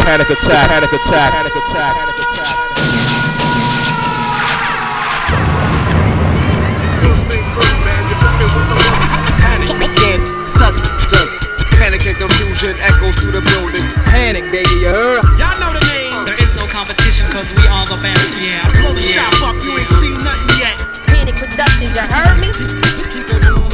Panic attack, panic attack, panic attack, panic attack. Panic can't touch us. Panic and confusion echoes through the building. Panic, baby, you heard? Y'all know the name. There is no competition cause we are the best, yeah. Blow the shop up, you ain't seen nothing yet. Panic Productions, you heard me? Keep it moving, keep it moving.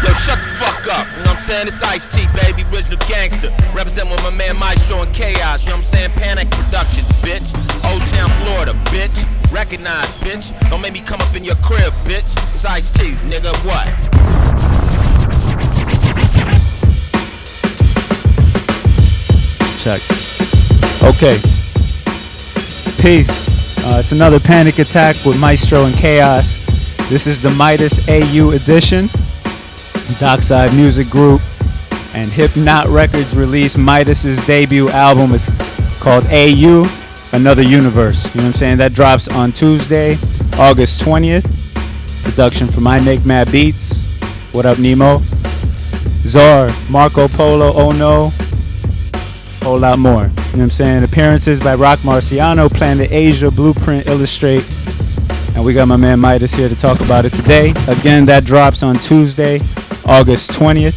Yo, shut the fuck up, you know what I'm saying? It's Ice-T, baby, original gangster. Represent with my man Maestro and Chaos, you know what I'm saying? Panik Productions, bitch. Old Town, Florida, bitch. Recognize, bitch. Don't make me come up in your crib, bitch. It's Ice-T, nigga, what? Check. Okay. Peace. It's another Panic Attack with Maestro and Chaos. This is the Midas AU edition. Dockside Music Group and Hypnot Records released Midas's debut album. It's called AU, Another Universe. You know what I'm saying? That drops on Tuesday, August 20th. Production from I Make Mad Beats. What up, Nemo? Czar, Marco Polo, Oh No. Whole lot more. You know what I'm saying? Appearances by Rock Marciano, Planet Asia, Blueprint, Illustrate. And we got my man Midas here to talk about it today. Again, that drops on Tuesday, August 20th.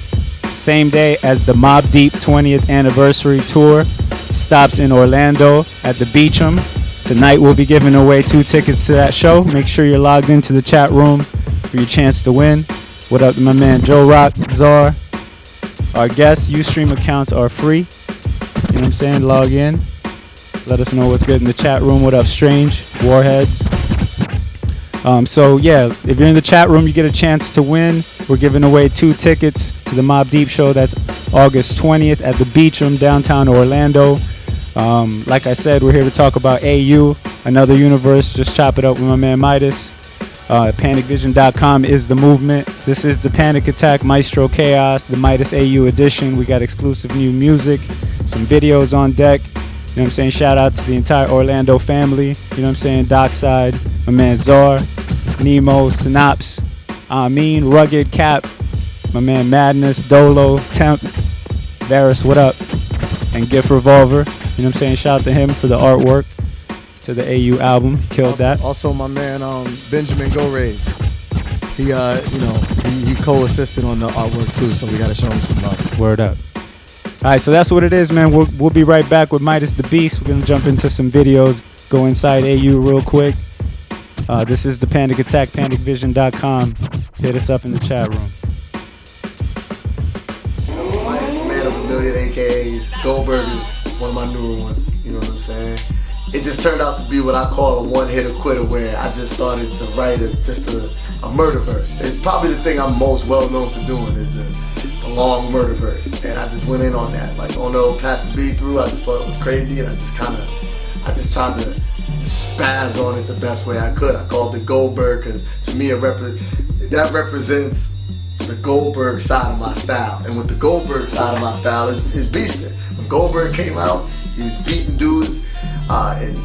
Same day as the Mobb Deep 20th anniversary tour. Stops in Orlando at the Beacham. Tonight we'll be giving away 2 tickets to that show. Make sure you're logged into the chat room for your chance to win. What up to my man Joe Rock, Czar. Our guests, Ustream accounts are free. You know what I'm saying? Log in. Let us know what's good in the chat room. What up, Strange? Warheads. So yeah, if you're in the chat room, you get a chance to win. We're giving away 2 tickets to the Mobb Deep show. That's August 20th at the Beacham, downtown Orlando. Like I said, we're here to talk about AU, Another Universe. Just chop it up with my man Midas. PanicVision.com is the movement. This is the Panic Attack, Maestro Chaos, the Midas AU edition. We got exclusive new music, some videos on deck. You know what I'm saying? Shout out to the entire Orlando family. You know what I'm saying? Dockside, my man Czar, Nemo, Synops, Amin, Rugged, Cap, my man Madness, Dolo, Temp, Varus, what up? And Gift Revolver. You know what I'm saying? Shout out to him for the artwork to the AU album. He killed that. Also my man Benjamin Go Rage. He he co-assisted on the artwork too, so we gotta show him some love. Word up. Alright, so that's what it is, man. We'll be right back with Midas the Beast. We're gonna jump into some videos, go inside AU real quick. This is the Panic Attack, PanicVision.com. Hit us up in the chat room. Man of a million AKAs. Goldberg is one of my newer ones. You know what I'm saying? It just turned out to be what I call a one-hitter quitter, where I just started to write a murder verse. It's probably the thing I'm most well known for doing is the long murder verse, and I just went in on that. Like, oh no, passed the beat through. I just thought it was crazy, and I just tried to spaz on it the best way I could. I called it Goldberg because to me that represents the Goldberg side of my style, and with the Goldberg side of my style is beasting. When Goldberg came out, he was beating dudes. And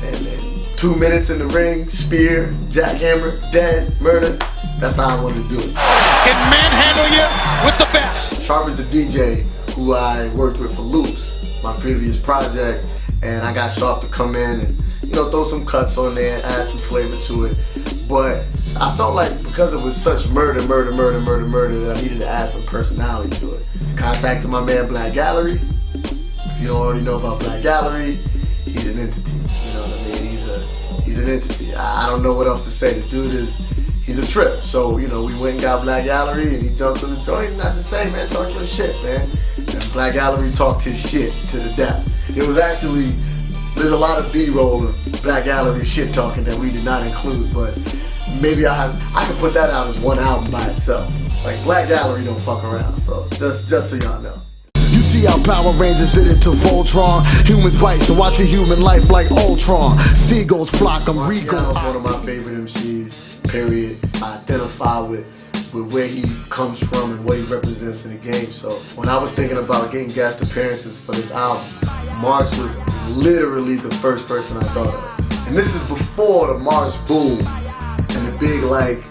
2 minutes in the ring, spear, jackhammer, dead, murder. That's how I wanted to do it. Can manhandle you with the best. Sharp is the DJ who I worked with for Loops, my previous project, and I got Sharp to come in and throw some cuts on there, add some flavor to it. But I felt like because it was such murder that I needed to add some personality to it. Contacted my man Black Gallery. If you don't already know about Black Gallery, he's an entity. You know what I mean? He's an entity. I don't know what else to say. The dude he's a trip. So, we went and got Black Gallery and he jumped in the joint and I just say, man, talk your shit, man. And Black Gallery talked his shit to the death. It was actually, there's a lot of B-roll of Black Gallery shit talking that we did not include, but maybe I could put that out as one album by itself. Like, Black Gallery don't fuck around, so just so y'all know. You see how Power Rangers did it to Voltron. Humans bite, so watch a human life like Ultron. Seagulls flock, I'm Regal. Marciano's one of my favorite MCs, period. I identify with with where he comes from and what he represents in the game. So when I was thinking about getting guest appearances for this album, Mars was literally the first person I thought of. And this is before the Mars boom and the big, like,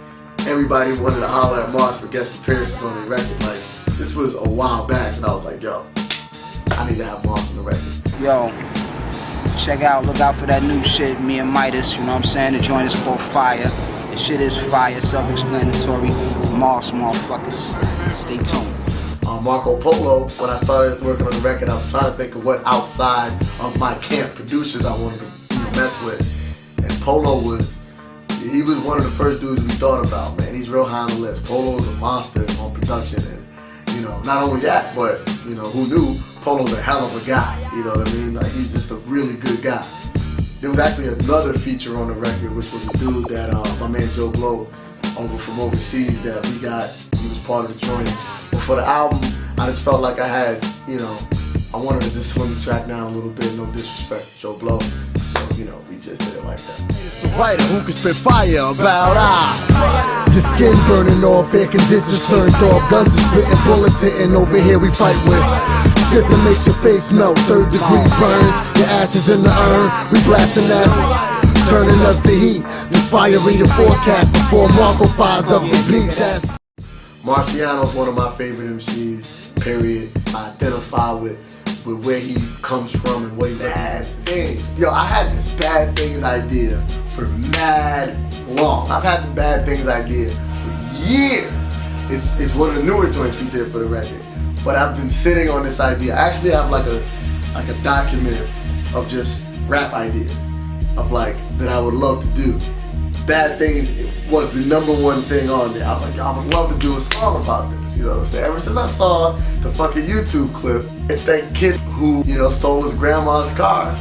everybody wanted to holler at Mars for guest appearances on the record. Like, this was a while back, and I was like, yo, I need to have Mars on the record. Yo, check out, look out for that new shit, me and Midas, you know what I'm saying? The joint is called Fire. The shit is fire, self-explanatory. Mars, motherfuckers. Stay tuned. Marco Polo, when I started working on the record, I was trying to think of what outside of my camp producers I wanted to mess with. And Polo he was one of the first dudes we thought about, man. He's real high on the list. Polo's a monster on production, and, you know, not only that, but, you know, who knew? Polo's a hell of a guy, you know what I mean? Like, he's just a really good guy. There was actually another feature on the record, which was a dude that my man Joe Blow over from overseas that we got. He was part of the joint. But for the album, I just felt like I had, you know, I wanted to just slim the track down a little bit, no disrespect to Joe Blow. So, you know, we just did it like that. It's the writer who can spit fire about your skin burning off, air conditioners turned off, guns are spitting, bullets hitting. Over here we fight with shit that makes your face melt, third degree burns, your ashes in the urn. We blasting acid, turning up the heat. This fire read the forecast before Marco fires up the beat. That's Marciano's one of my favorite MCs, period. I identify with where he comes from and what he represents. Things. Yo, I had this Bad Things idea for mad long. I've had the Bad Things idea for years. It's one of the newer joints we did for the record. But I've been sitting on this idea. I actually have like a document of just rap ideas of like that I would love to do. Bad Things was the #1 thing on there. I was like, yo, I would love to do a song about this. You know what I'm saying? Ever since I saw the fucking YouTube clip, it's that kid who, you know, stole his grandma's car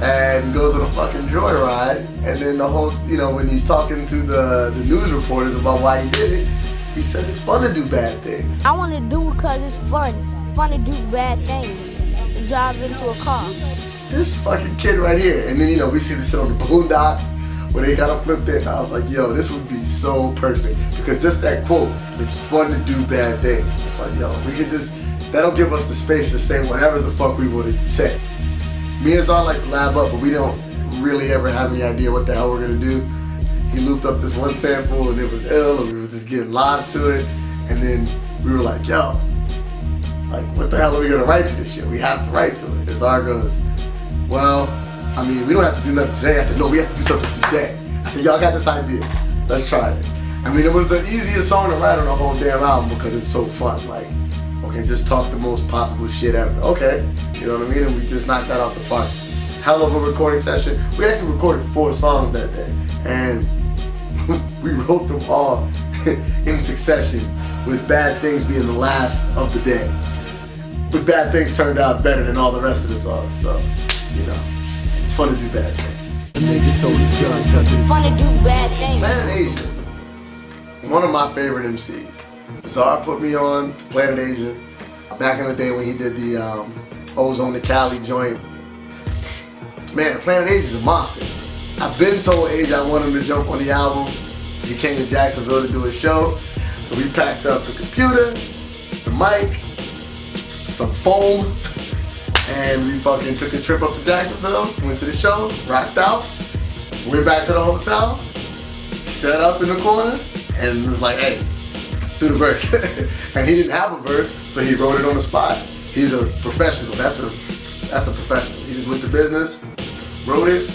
and goes on a fucking joyride, and then the whole, you know, when he's talking to the news reporters about why he did it, he said it's fun to do bad things. I want to do it because it's fun. It's fun to do bad things. And drive into a car. This fucking kid right here. And then, you know, we see the shit on the Boondocks where they got him flipped in. I was like, yo, this would be so perfect. Because just that quote, it's fun to do bad things. It's like, yo, we could just, that'll give us the space to say whatever the fuck we want to say. Me and Zahn like to lab up, but we don't really ever have any idea what the hell we're gonna do. He looped up this one sample and it was ill, and we were just getting live to it. And then we were like, yo, like, what the hell are we gonna write to this shit? We have to write to it. And Zahn goes, well, I mean, we don't have to do nothing today. I said, no, we have to do something today. I said, y'all got this idea. Let's try it. I mean, it was the easiest song to write on the whole damn album because it's so fun. Like, okay, just talk the most possible shit ever. Okay, you know what I mean? And we just knocked that out the park. Hell of a recording session. We actually recorded 4 songs that day. And we wrote them all in succession, with Bad Things being the last of the day. But Bad Things turned out better than all the rest of the songs, so, you know, it's fun to do bad things. the nigga told his gun cause it's Fun to do bad things. Planet Asia, one of my favorite MCs. Czar put me on to Planet Asia back in the day when he did the Ozone to Cali joint. Man, Planet Asia's a monster. I've been told Asia I want him to jump on the album. He came to Jacksonville to do a show. So we packed up the computer, the mic, some foam, and we fucking took a trip up to Jacksonville, went to the show, rocked out, went back to the hotel, set up in the corner, and was like, hey, do the verse. And he didn't have a verse, so he wrote it on the spot. He's a professional, that's a professional. He just went to business, wrote it,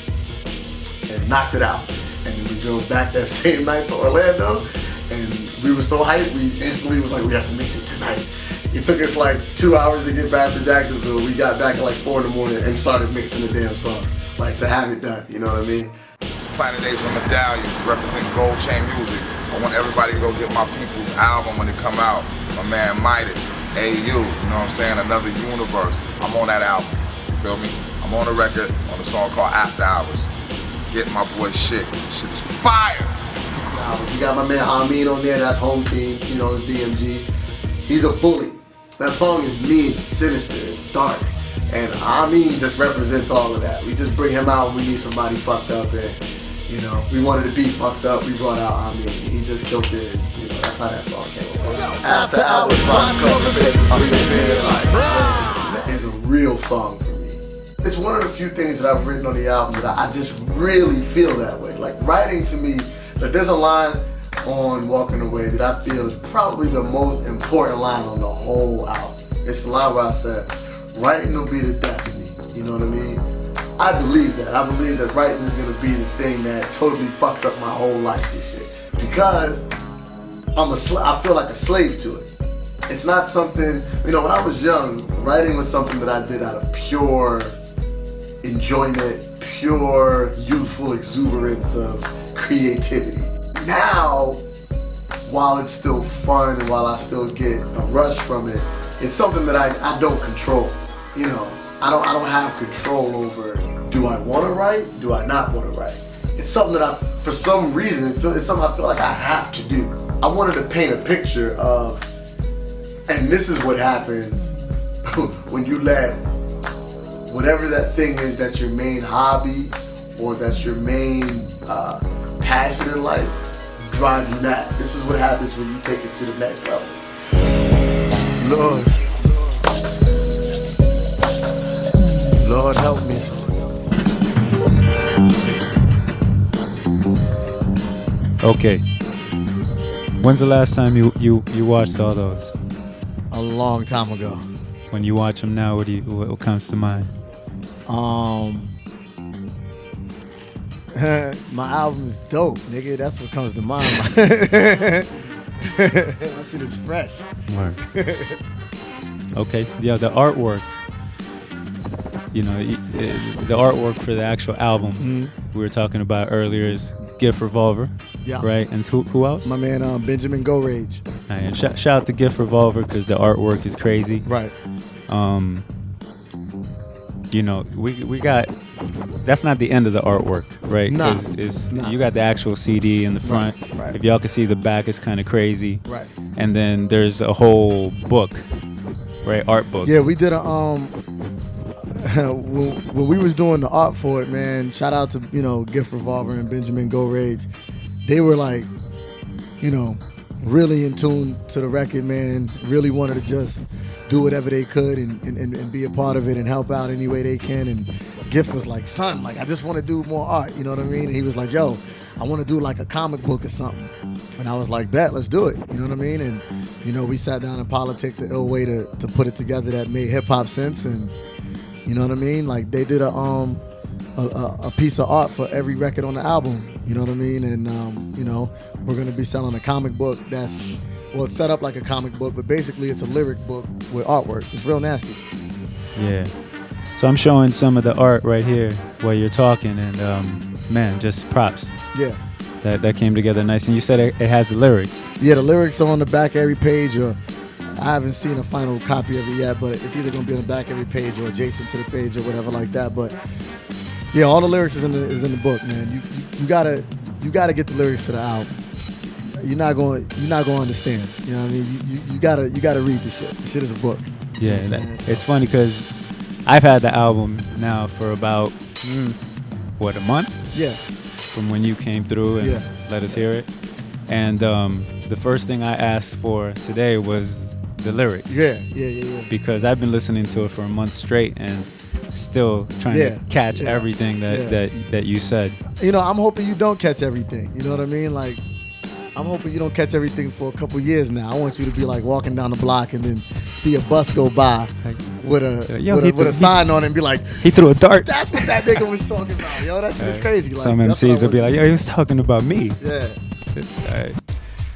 and knocked it out. And then we drove back that same night to Orlando, and we were so hyped, we instantly was like, we have to mix it tonight. It took us like 2 hours to get back to Jacksonville. We got back at like 4 in the morning and started mixing the damn song. Like, to have it done, you know what I mean? Planet Asia medallions represent Gold Chain Music. I want everybody to go get my people's album when it come out. My man Midas, AU, you know what I'm saying? Another Universe. I'm on that album, you feel me? I'm on a record on a song called After Hours. Get my boy shit, this shit is fire! You got my man Amin on there, that's home team, you know, DMG. He's a bully. That song is mean, it's sinister, it's dark. And Amin just represents all of that. We just bring him out when we need somebody fucked up, and, you know, we wanted to be fucked up, we brought out Amin. He just killed it, you know. That's how that song came about. After Hours Box Cover Faces Breathing like is a real song for me. It's one of the few things that I've written on the album that I just really feel that way. Like writing to me, like there's a line on Walking Away that I feel is probably the most important line on the whole album. It's the line where I said, writing will be the death of me. You know what I mean? I believe that. I believe that writing is gonna be the thing that totally fucks up my whole life and shit. Because I feel like a slave to it. It's not something, when I was young, writing was something that I did out of pure enjoyment, pure youthful exuberance of creativity. Now, while it's still fun and while I still get a rush from it, it's something that I don't control. I don't have control over, do I want to write? Do I not want to write? It's something that for some reason, it's something I feel like I have to do. I wanted to paint a picture of, and this is what happens when you let whatever that thing is that's your main hobby or that's your main passion in life drive you mad. This is what happens when you take it to the next level. Lord help me. Okay. When's the last time you watched all those? A long time ago. When you watch them now, what comes to mind? My album's dope, nigga. That's what comes to mind. That shit is fresh. Word. Okay. Yeah, the artwork. The artwork for the actual album we were talking about earlier is Gift Revolver. Yeah. Right? And who else? My man Benjamin Go Rage. And shout out to Gift Revolver because the artwork is crazy. Right. We got, that's not the end of the artwork, right? Nah. You got the actual CD in the front. Right. If y'all can see the back, it's kind of crazy. Right. And then there's a whole book, right? Art book. Yeah, we did a when we was doing the art for it, man. Shout out to Gift Revolver and Benjamin Go Rage. They were like, really in tune to the record, man. Really wanted to just do whatever they could and be a part of it and help out any way they can. And Gift was like, son, like I just want to do more art, you know what I mean? And he was like, yo, I want to do like a comic book or something. And I was like, bet, let's do it, you know what I mean? And we sat down and politicked the ill way to put it together that made hip hop sense. And you know what I mean? Like they did a piece of art for every record on the album, you know what I mean? And we're gonna be selling a comic book it's set up like a comic book, but basically it's a lyric book with artwork. It's real nasty. Yeah. So I'm showing some of the art right here while you're talking, and man, just props. Yeah. That came together nice. And you said it has the lyrics. Yeah, the lyrics are on the back of every page, or I haven't seen a final copy of it yet, but it's either gonna be on the back of every page or adjacent to the page or whatever like that. But yeah, all the lyrics is in the book, man. You gotta get the lyrics to the album. You're not going to understand. You know what I mean? You gotta read the shit. The shit is a book. Yeah, it's funny because I've had the album now for about a month? Yeah. From when you came through and let us hear it. And the first thing I asked for today was the lyrics. Yeah. Because I've been listening to it for a month straight and still trying to catch everything that you said. I'm hoping you don't catch everything. You know what I mean? Like, I'm hoping you don't catch everything for a couple years now. I want you to be like walking down the block and then see a bus go by with a sign on it and be like, he threw a dart. That's what that nigga was talking about. Yo, that shit is crazy. Like, some MCs will be like, yo, he was talking about me. Yeah. All right.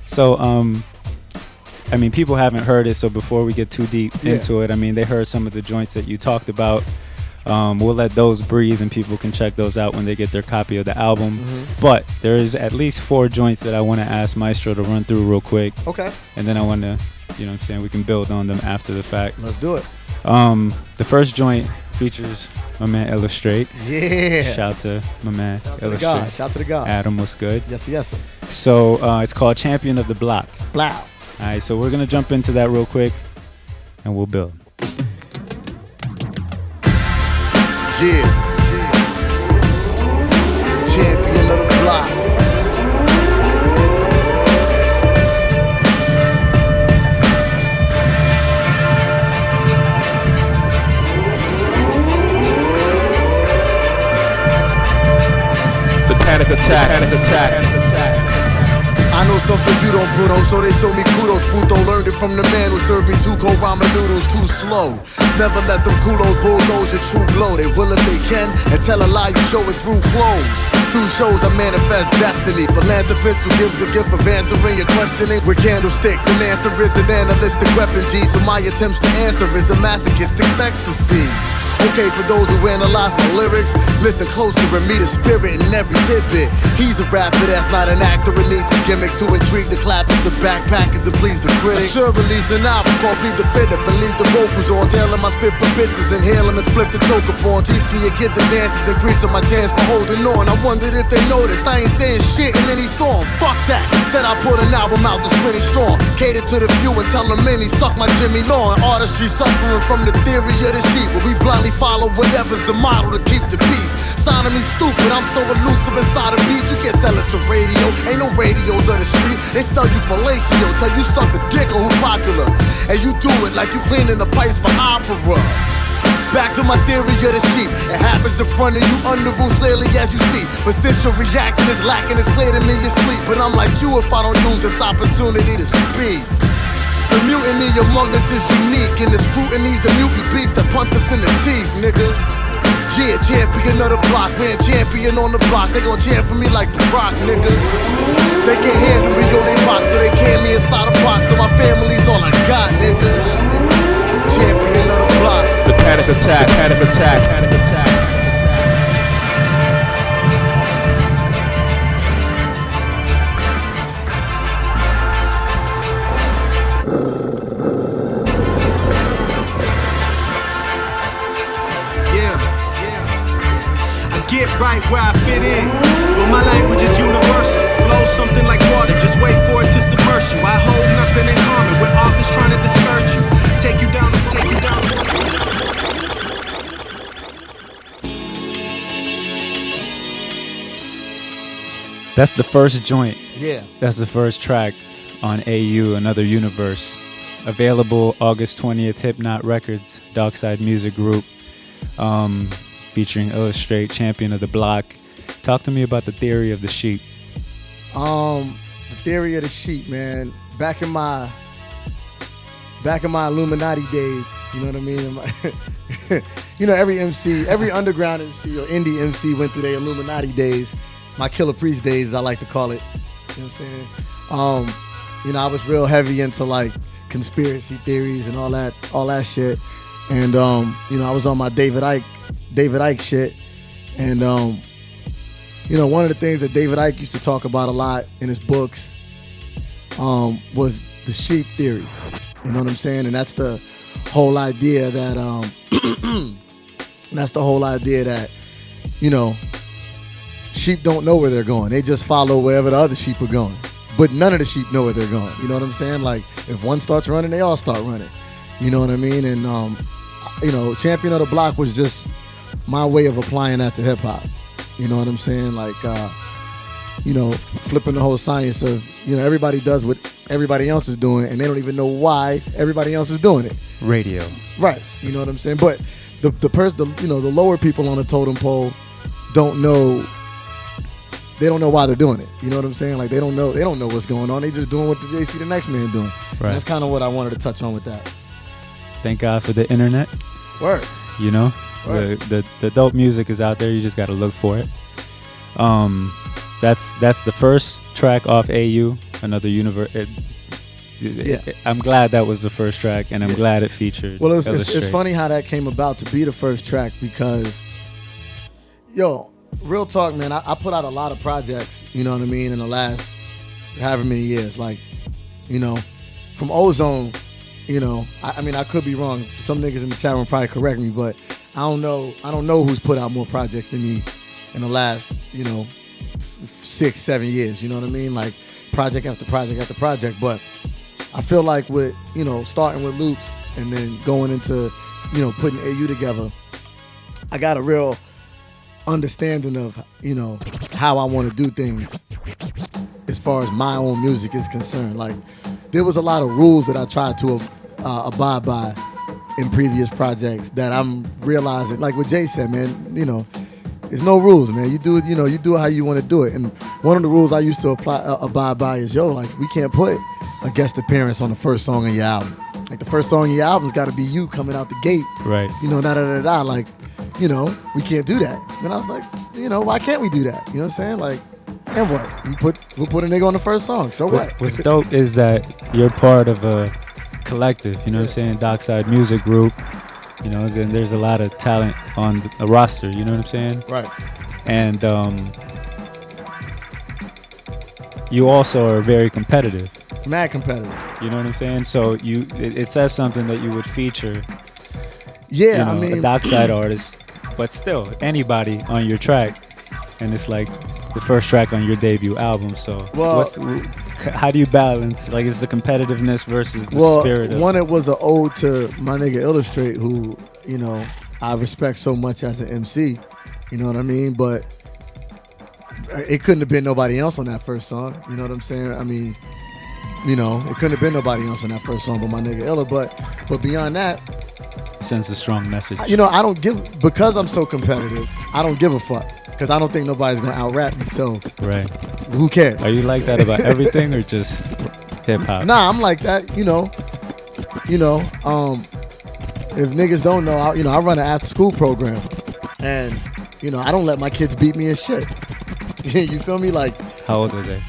So, people haven't heard it, so before we get too deep into it, they heard some of the joints that you talked about. We'll let those breathe and people can check those out when they get their copy of the album. Mm-hmm. But there's at least 4 joints that I want to ask Maestro to run through real quick. Okay. And then I want to, we can build on them after the fact. Let's do it. The first joint features my man Illustrate. Yeah. Shout to my man Illustrate. Shout to the God. Adam, what's good? Yes, sir. So it's called Champion of the Block. Blow. All right, so we're going to jump into that real quick and we'll build. Yeah. Champion of the block. Panic attack, panic attack, panic attack. I know something you don't, Bruno, so they show me kudos. Puto learned it from the man who served me 2 cold ramen noodles too slow. Never let them kudos bulldoze your true glow. They will if they can, and tell a lie, you show it through clothes. Through shows I manifest destiny. Philanthropist who gives the gift of answering your questioning with candlesticks. An answer is an analytic weapon, G. So my attempts to answer is a masochistic ecstasy. Okay, for those who analyze my lyrics, listen closer and meet a spirit in every tidbit. He's a rapper that's not an actor and needs a gimmick to intrigue the clappers, the backpackers, and please the critics. I should release an album called Plead the Fifth and leave the vocals on, tailing my spit for bitches, inhaling a spliff to choke upon, teaching your kids the dances, increasing my chance for holding on. I wondered if they noticed I ain't saying shit in any song. Fuck that. Instead I put an album out that's plenty strong, cater to the few and tell them many suck my Jimmy Law. And artistry suffering from the theory of the sheep, where we blindly follow whatever's the model to keep the peace. Signing me stupid, I'm so elusive inside a beat. You can't sell it to radio, ain't no radios of the street. They sell you fellatio, tell you suck a dick or who popular. And you do it like you cleaning the pipes for opera. Back to my theory of the sheep. It happens in front of you, under rules clearly as you see. But since your reaction is lacking, it's clear to me you're asleep. But I'm like you if I don't use this opportunity to speak. The mutiny among us is unique, and the scrutiny's a mutant beef that punts us in the teeth, nigga. Yeah, champion of the block, man, champion on the block. They gon' jam for me like the Rock, nigga. They can't handle me on they box, so they can me inside a box. So my family's all I got, nigga. Champion of the block. The panic attack, panic attack, panic attack. Get right where I fit in, but my language is universal. Flows something like water, just wait for it to submerge you. I hold nothing in common with authors trying to discourage you. Take you down, take you down. That's the first joint. Yeah. That's the first track on AU, Another Universe. Available August 20th, Hypnot Records, Darkside Music Group. Featuring Illustrate, Champion of the Block. Talk to me about the theory of the sheep. The theory of the sheep, man. Back in my Illuminati days, you know what I mean? You know, every MC, every underground MC or indie MC went through their Illuminati days. My Killer Priest days, I like to call it. You know what I'm saying? You know, I was real heavy into like conspiracy theories and all that shit. And you know, I was on my David Icke shit. And you know, one of the things that David Icke used to talk about a lot in his books was the sheep theory. You know what I'm saying? And that's the whole idea that you know, sheep don't know where they're going. They just follow wherever the other sheep are going. But none of the sheep know where they're going. You know what I'm saying? Like if one starts running, they all start running. You know what I mean? And you know, Champion of the Block was just my way of applying that to hip hop. You know what I'm saying? Like, you know, flipping the whole science of, you know, everybody does what everybody else is doing, and they don't even know why everybody else is doing it. Radio. Right. You know what I'm saying? But the person, you know, the lower people on the totem pole don't know. They don't know why they're doing it. You know what I'm saying? Like they don't know what's going on. They just doing what they see the next man doing. Right. And that's kind of what I wanted to touch on with that. Thank God for the internet. Word. You know, Word. the dope music is out there. You just got to look for it. That's the first track off AU, Another Universe. Yeah. I'm glad that was the first track, and I'm glad it featured. Well, it's funny how that came about to be the first track because, yo, real talk, man. I put out a lot of projects, you know what I mean, in the last however many years. Like, you know, from Ozone, you know, I mean, I could be wrong. Some niggas in the chat room probably correct me, but I don't know who's put out more projects than me in the last, you know, 6-7 years. You know what I mean? Like project after project after project. But I feel like with, you know, starting with Loops and then going into, you know, putting AU together, I got a real understanding of, you know, how I want to do things as far as my own music is concerned. Like there was a lot of rules that I tried to abide by in previous projects that I'm realizing, like what Jay said, man, you know, There's no rules, man. You do it, you do it how you want to do it. And one of the rules I used to abide by is, like, we can't put a guest appearance on the first song on your album. Like, the first song on your album's got to be you coming out the gate. Right. Like, we can't do that. Then I was like, why can't we do that? You know what I'm saying? Like, and what? We'll put a nigga on the first song. So what? What's dope is that you're part of a collective, you know what I'm saying? Dockside Music Group. And there's a lot of talent on the roster, you know what I'm saying? Right. And you also are very competitive. Mad competitive. You know what I'm saying? So it says something that you would feature a dockside artist, but still anybody on your track, and it's like the first track on your debut album. So how do you balance? Like, it's the competitiveness versus the spirit of... One, it was an ode to my nigga Illustrate, who, I respect so much as an MC. You know what I mean? But it couldn't have been nobody else on that first song. You know what I'm saying? I mean, it couldn't have been nobody else on that first song but my nigga Illa. But beyond that... Sends a strong message. I don't because I'm so competitive, I don't give a fuck. Because I don't think nobody's going to out-rap me, so... Right. Who cares? Are you like that about everything or just hip-hop? Nah, I'm like that, if niggas don't know, I run an after-school program. And, I don't let my kids beat me and shit. You feel me? Like... How old are they?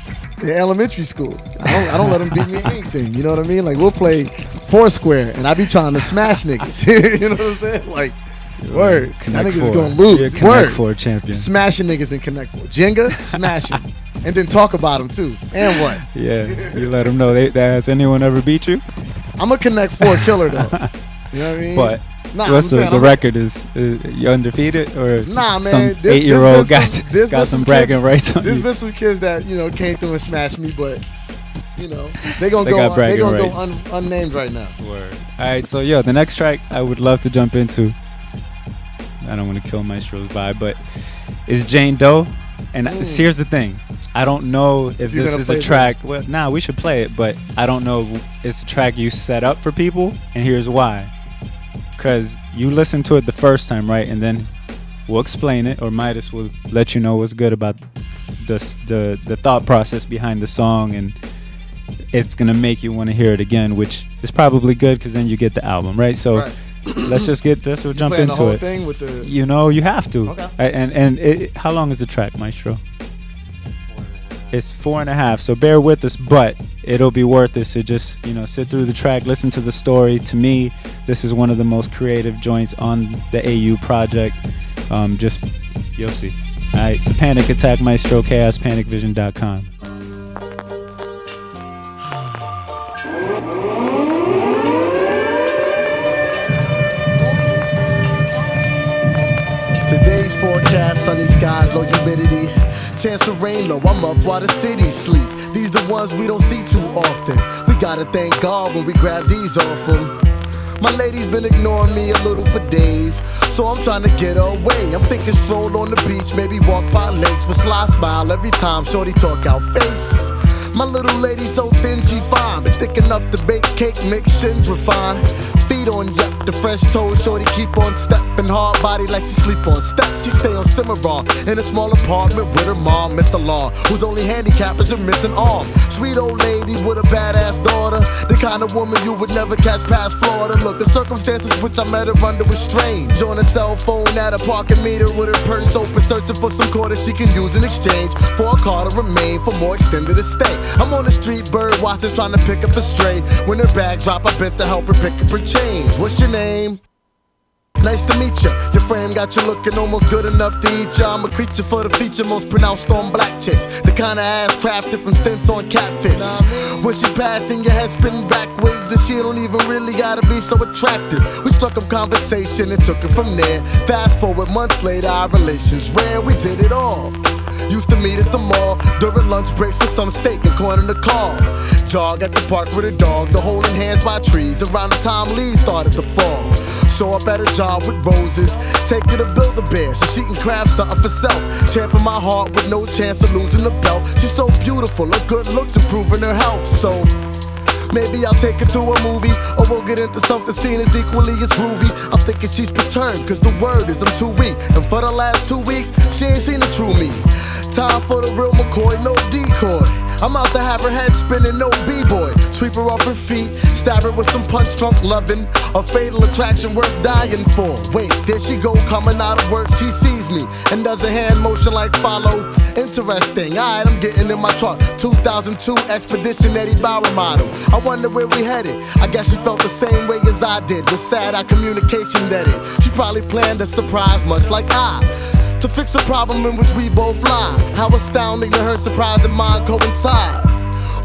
They're elementary school. I don't let them beat me in anything. You know what I mean? Like, we'll play Foursquare, and I be trying to smash niggas. You know what I'm saying? Like... Word. That nigga's gonna lose. You're Connect 4 champion. Smashing niggas in Connect 4. Jenga, smashing. And then talk about them too. And what? Yeah, you let them know. Has anyone ever beat you? I'm a Connect 4 killer though. You know what I mean? But what's the record? Is you undefeated or man? Some 8-year-old got some bragging rights on you? There's been some kids that came through and smashed me, but they gonna go unnamed right now. Word. All right, so the next track I would love to jump into. I don't want to kill Maestro's vibe, but it's Jane Doe. And here's the thing. I don't know if this is a track. Well, we should play it, but I don't know if it's a track you set up for people, and here's why. Because you listen to it the first time, right? And then we'll explain it, or Midas will let you know what's good about the thought process behind the song, and it's going to make you want to hear it again, which is probably good because then you get the album, right? So... Right. Let's jump into the whole it. Thing with the... You have to. Okay. And how long is the track, Maestro? 4.5. It's 4.5. So bear with us, but it'll be worth it. So just sit through the track, listen to the story. To me, this is one of the most creative joints on the AU project. You'll see. All right. So Panic Attack, Maestro, ChaosPanicVision.com. Today's forecast, sunny skies, low humidity. Chance of rain low, I'm up while the city sleep. These the ones we don't see too often. We gotta thank God when we grab these off them. My lady's been ignoring me a little for days, so I'm trying to get her away. I'm thinking stroll on the beach, maybe walk by lakes with sly smile every time shorty talk out face. My little lady so thin she fine, but thick enough to bake cake, mix shins refine. Feet on yuck, the fresh toes, shorty keep on stepping hard body like she sleep on steps. She stay on Cimarron in a small apartment with her mom, Miss Law, whose only handicap is her missing arm. Sweet old lady with a badass daughter, the kind of woman you would never catch past Florida. Look, the circumstances which I met her under was strange. On a cell phone at a parking meter with her purse open, searching for some quarters she can use in exchange for a car to remain for more extended stay. I'm on the street bird watching, trying to pick up a stray. When her bag drop, I bent to help her pick up her change. What's your name? Nice to meet ya. Your frame got you looking almost good enough to eat ya. I'm a creature for the feature, most pronounced on black chicks. The kind of ass crafted from stints on catfish. When she passing, your head spinning backwards, and she don't even really gotta be so attractive. We struck up conversation and took it from there. Fast forward months later, our relations rare. We did it all. Used to meet at the mall during lunch breaks for some steak and corn in the car. Jog at the park with a dog, the holding hands by trees. Around the time leaves started to fall. Show up at a job with roses, take her to Build-A-Bear so she can craft something for self. Champing my heart with no chance of losing the belt. She's so beautiful, her good looks improving her health. So Maybe I'll take her to a movie, or we'll get into something seen as equally as groovy. I'm thinking she's perturbed, cause the word is I'm too weak. And for the last 2 weeks, she ain't seen the true me. Time for the real McCoy, no decoy. I'm out to have her head spinning, no b-boy. Sweep her off her feet, stab her with some punch-drunk loving. A fatal attraction worth dying for. Wait, there she go, coming out of work, she sees me and does a hand motion like follow. Interesting, alright, I'm getting in my truck. 2002 Expedition Eddie Bauer model. I wonder where we headed. I guess she felt the same way as I did. With sad eye communication that it. She probably planned a surprise, much like I. To fix a problem in which we both lie. How astounding that her surprise and mine coincide.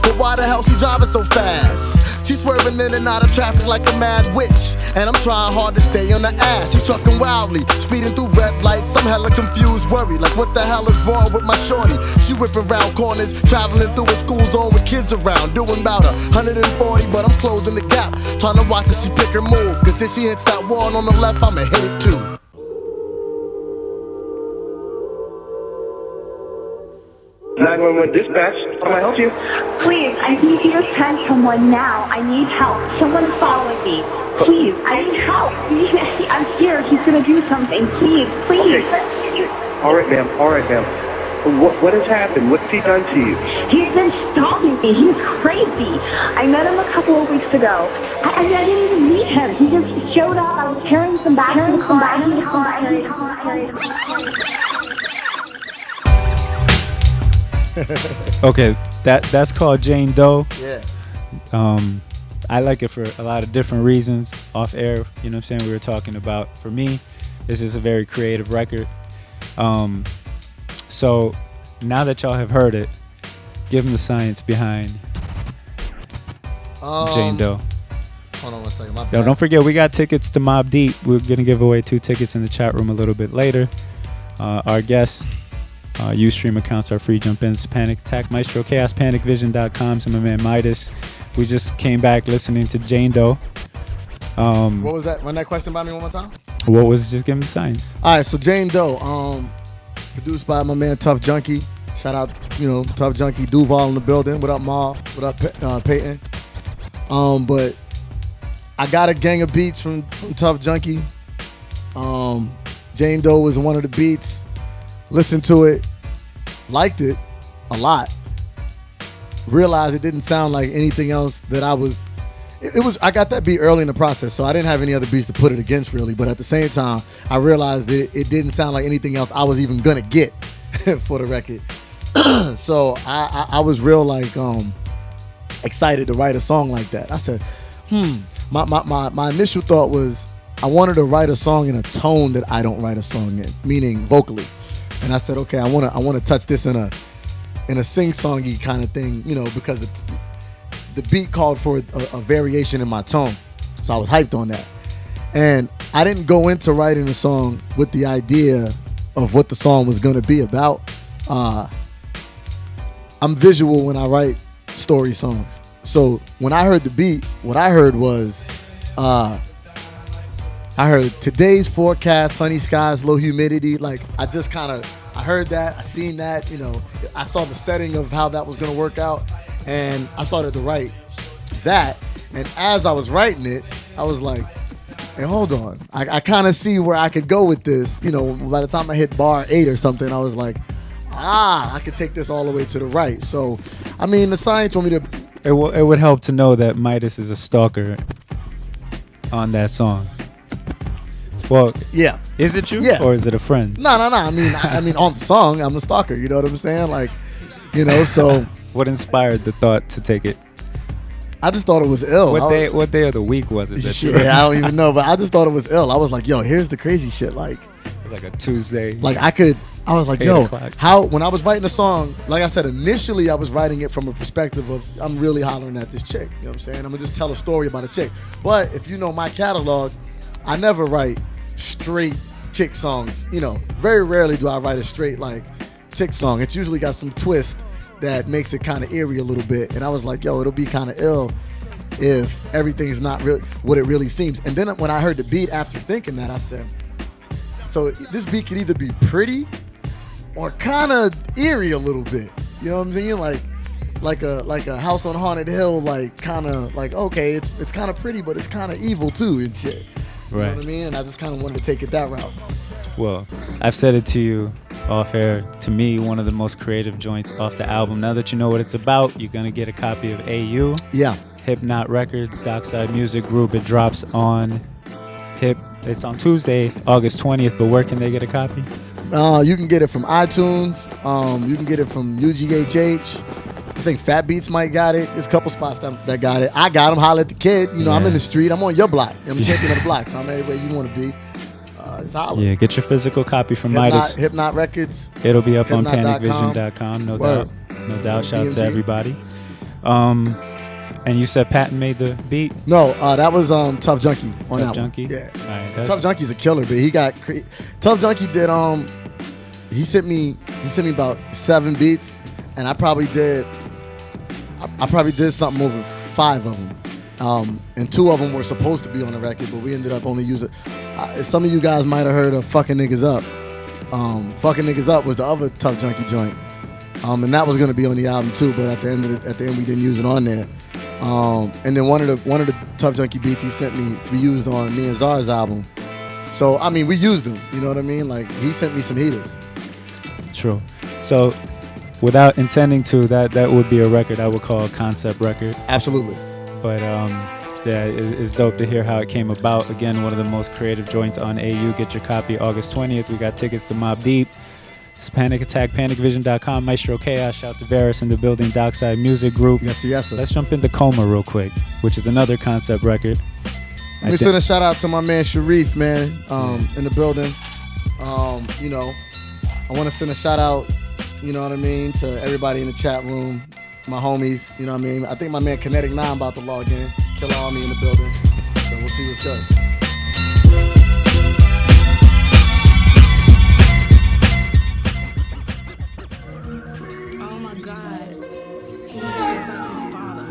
But why the hell she driving so fast? She's swerving in and out of traffic like a mad witch. And I'm trying hard to stay on the ass. She's trucking wildly, speeding through red lights. I'm hella confused, worried, like what the hell is wrong with my shorty? She whipping round corners, traveling through a school zone with kids around. Doing about 140, but I'm closing the gap. Trying to watch as she pick her move. Cause if she hits that wall on the left, I'ma hit it too. 911 dispatch, how can I help you? Please, I need you to send someone now. I need help. Someone's following me. Please, I need help. I'm scared he's gonna do something. Please, please. Okay. All right, ma'am. What has happened? What's he done to you? He's been stalking me. He's crazy. I met him a couple of weeks ago. I didn't even meet him. He just showed up. I was carrying some bags in the car. Okay, that's called Jane Doe. Yeah. I like it for a lot of different reasons. Off air, you know what I'm saying, we were talking about, for me, this is a very creative record. So now that y'all have heard it, give them the science behind Jane Doe. Hold on one second. My bad. Yo, don't forget, we got tickets to Mobb Deep. We're gonna give away 2 tickets in the chat room a little bit later. Our guests, Ustream accounts are free. Jump in. Panik Attack, Maestro, Chaos, PanikVision.com. So my man Midas. We just came back listening to Jane Doe. What was that? Run that question by me one more time. What was just giving the science? All right, so Jane Doe, produced by my man Tough Junkie. Shout out, Tough Junkie, Duval in the building. What up, Ma? What up, Peyton? But I got a gang of beats from Tough Junkie. Jane Doe was one of the beats. Listened to it, liked it a lot. Realized it didn't sound like anything else that I was. I got that beat early in the process, so I didn't have any other beats to put it against really. But at the same time, I realized that it didn't sound like anything else I was even gonna get for the record. So I was real excited to write a song like that. I said, my initial thought was I wanted to write a song in a tone that I don't write a song in, meaning vocally. And I said, okay, I want to touch this in a sing-songy kind of thing, because the beat called for a variation in my tone. So I was hyped on that. And I didn't go into writing a song with the idea of what the song was going to be about. I'm visual when I write story songs. So when I heard the beat, what I heard was, I heard today's forecast, sunny skies, low humidity. I just I heard that, I seen that, I saw the setting of how that was going to work out. And I started to write that. And as I was writing it, I was like, hey, hold on. I kind of see where I could go with this. By the time I hit bar 8 or something, I was like, I could take this all the way to the right. So, the science told me to... It would help to know that Midas is a stalker on that song. Well, yeah. Is it you? Yeah. Or is it a friend? No. I mean, on the song, I'm a stalker. You know what I'm saying? So... What inspired the thought to take it? I just thought it was ill. What day of the week was it? Shit, I don't even know, but I just thought it was ill. I was like, yo, here's the crazy shit. Like a Tuesday. I was like, yo, o'clock. when I was writing the song, like I said, initially I was writing it from a perspective of I'm really hollering at this chick. You know what I'm saying? I'm going to just tell a story about a chick. But if you know my catalog, I never write straight chick songs. Very rarely do I write a straight chick song. It's usually got some twist that makes it kind of eerie a little bit. And I was like, yo, it'll be kind of ill if everything's not really what it really seems. And then when I heard the beat after thinking that, I said, so this beat could either be pretty or kind of eerie a little bit. You know what I'm saying? like a House on Haunted Hill, like kind of like, okay, it's kind of pretty, but it's kind of evil too and shit. You know what I mean? And I just kind of wanted to take it that route. Well, I've said it to you off air. To me, one of the most creative joints off the album. Now that you know what it's about, you're gonna get a copy of AU. Yeah. Hypnot Records, Dockside Music Group. It drops on It's on Tuesday, August 20th. But where can they get a copy? You can get it from iTunes. You can get it from UGHH. I think Fat Beats might got it. There's a couple spots that got it. I got them. Holla at the kid. You know, I'm in the street. I'm on your block. I'm a champion of the block, so I'm everywhere you want to be. It's holla. Yeah, get your physical copy from Midas. Hypnot Records. It'll be up on panicvision.com, no doubt. No doubt. Shout out to everybody. And you said Patton made the beat? No, that was Tough Junkie on that Junkie? one. Yeah. All right, Tough Junkie's a killer, but he got Tough Junkie did he sent me about 7 beats, and I probably did something over 5 of them. And 2 of them were supposed to be on the record, but we ended up only using. Some of you guys might have heard of Fucking Niggas Up. Fucking Niggas Up was the other Tough Junkie joint, and that was gonna be on the album too. But at the end we didn't use it on there. And then one of the Tough Junkie beats he sent me, we used on me and Czar's album. So I mean, we used them. You know what I mean? Like he sent me some heaters. True. So, without intending to, that would be a record I would call a concept record. Absolutely. But yeah, it's dope to hear how it came about. Again, one of the most creative joints on AU. Get your copy August 20th. We got tickets to Mobb Deep. It's Panic Attack, panicvision.com, Maestro Chaos. Shout out to Varus in the building, Dockside Music Group. Yes, sir. Let's jump into Coma real quick, which is another concept record. Let me send a shout out to my man Sharif, man, in the building. You know, I want to send a shout out, you know what I mean, to everybody in the chat room, my homies, you know what I mean. I think my man Kinetic 9 about to log in, Killer Army in the building. So we'll see what's good. Oh my God. He's just like his father.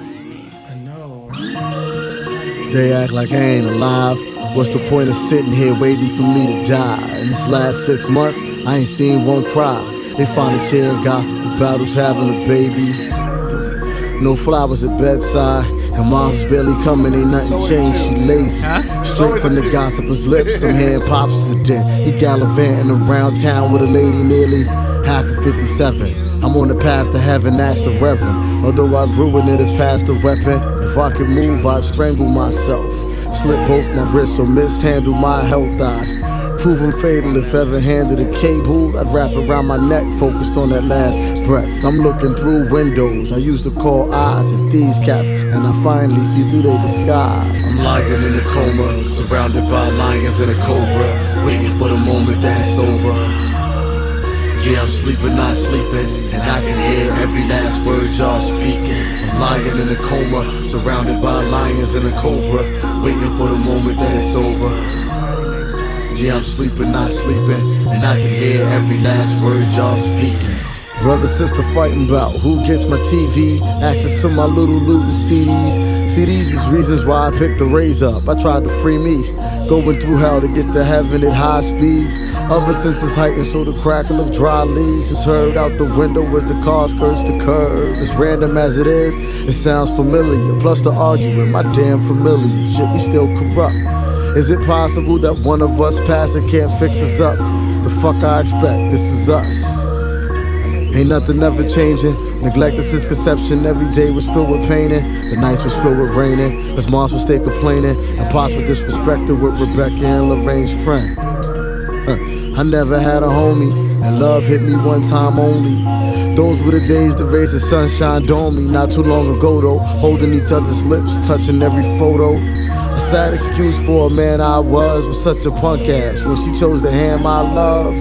I know. They act like I ain't alive. What's the point of sitting here waiting for me to die? In this last 6 months, I ain't seen one cry. They find a chair, gossip about who's having a baby. No flowers at bedside, and mom's barely coming, ain't nothing changed, she lazy. Straight from the gossiper's lips, some hand pops is a dent. He gallivanting around town with a lady nearly half of 57. I'm on the path to heaven, ask the reverend. Although I'd ruin it if past a weapon. If I could move, I'd strangle myself. Slip both my wrists or mishandle my health. I'd prove them fatal if ever handed a cable. I'd wrap around my neck, focused on that last breath. I'm looking through windows. I used to call eyes at these cats, and I finally see through their disguise. I'm lying in a coma, surrounded by lions and a cobra, waiting for the moment that it's over. Yeah, I'm sleeping, not sleeping, and I can hear every last word y'all speaking. I'm lying in a coma, surrounded by lions and a cobra, waiting for the moment that it's over. Yeah, I'm sleeping, not sleeping, and I can hear every last word y'all speaking. Brother, sister fighting about who gets my TV, access to my little looting CDs. CDs is reasons why I picked the raise up. I tried to free me, going through hell to get to heaven at high speeds. Other senses heightened, so the crackle of dry leaves is heard out the window as the car skirts the curb. As random as it is, it sounds familiar. Plus the arguing, my damn familiar. Shit, we still corrupt. Is it possible that one of us passing can't fix us up? The fuck I expect, this is us. Ain't nothing ever changing. Neglect is his conception. Every day was filled with painting. The nights was filled with raining. Cause moms would stay complaining. And pops were disrespected with Rebecca and Lorraine's friend. I never had a homie, and love hit me one time only. Those were the days the rays of sunshine on me. Not too long ago though, holding each other's lips, touching every photo. A sad excuse for a man I was such a punk ass when she chose to hand my love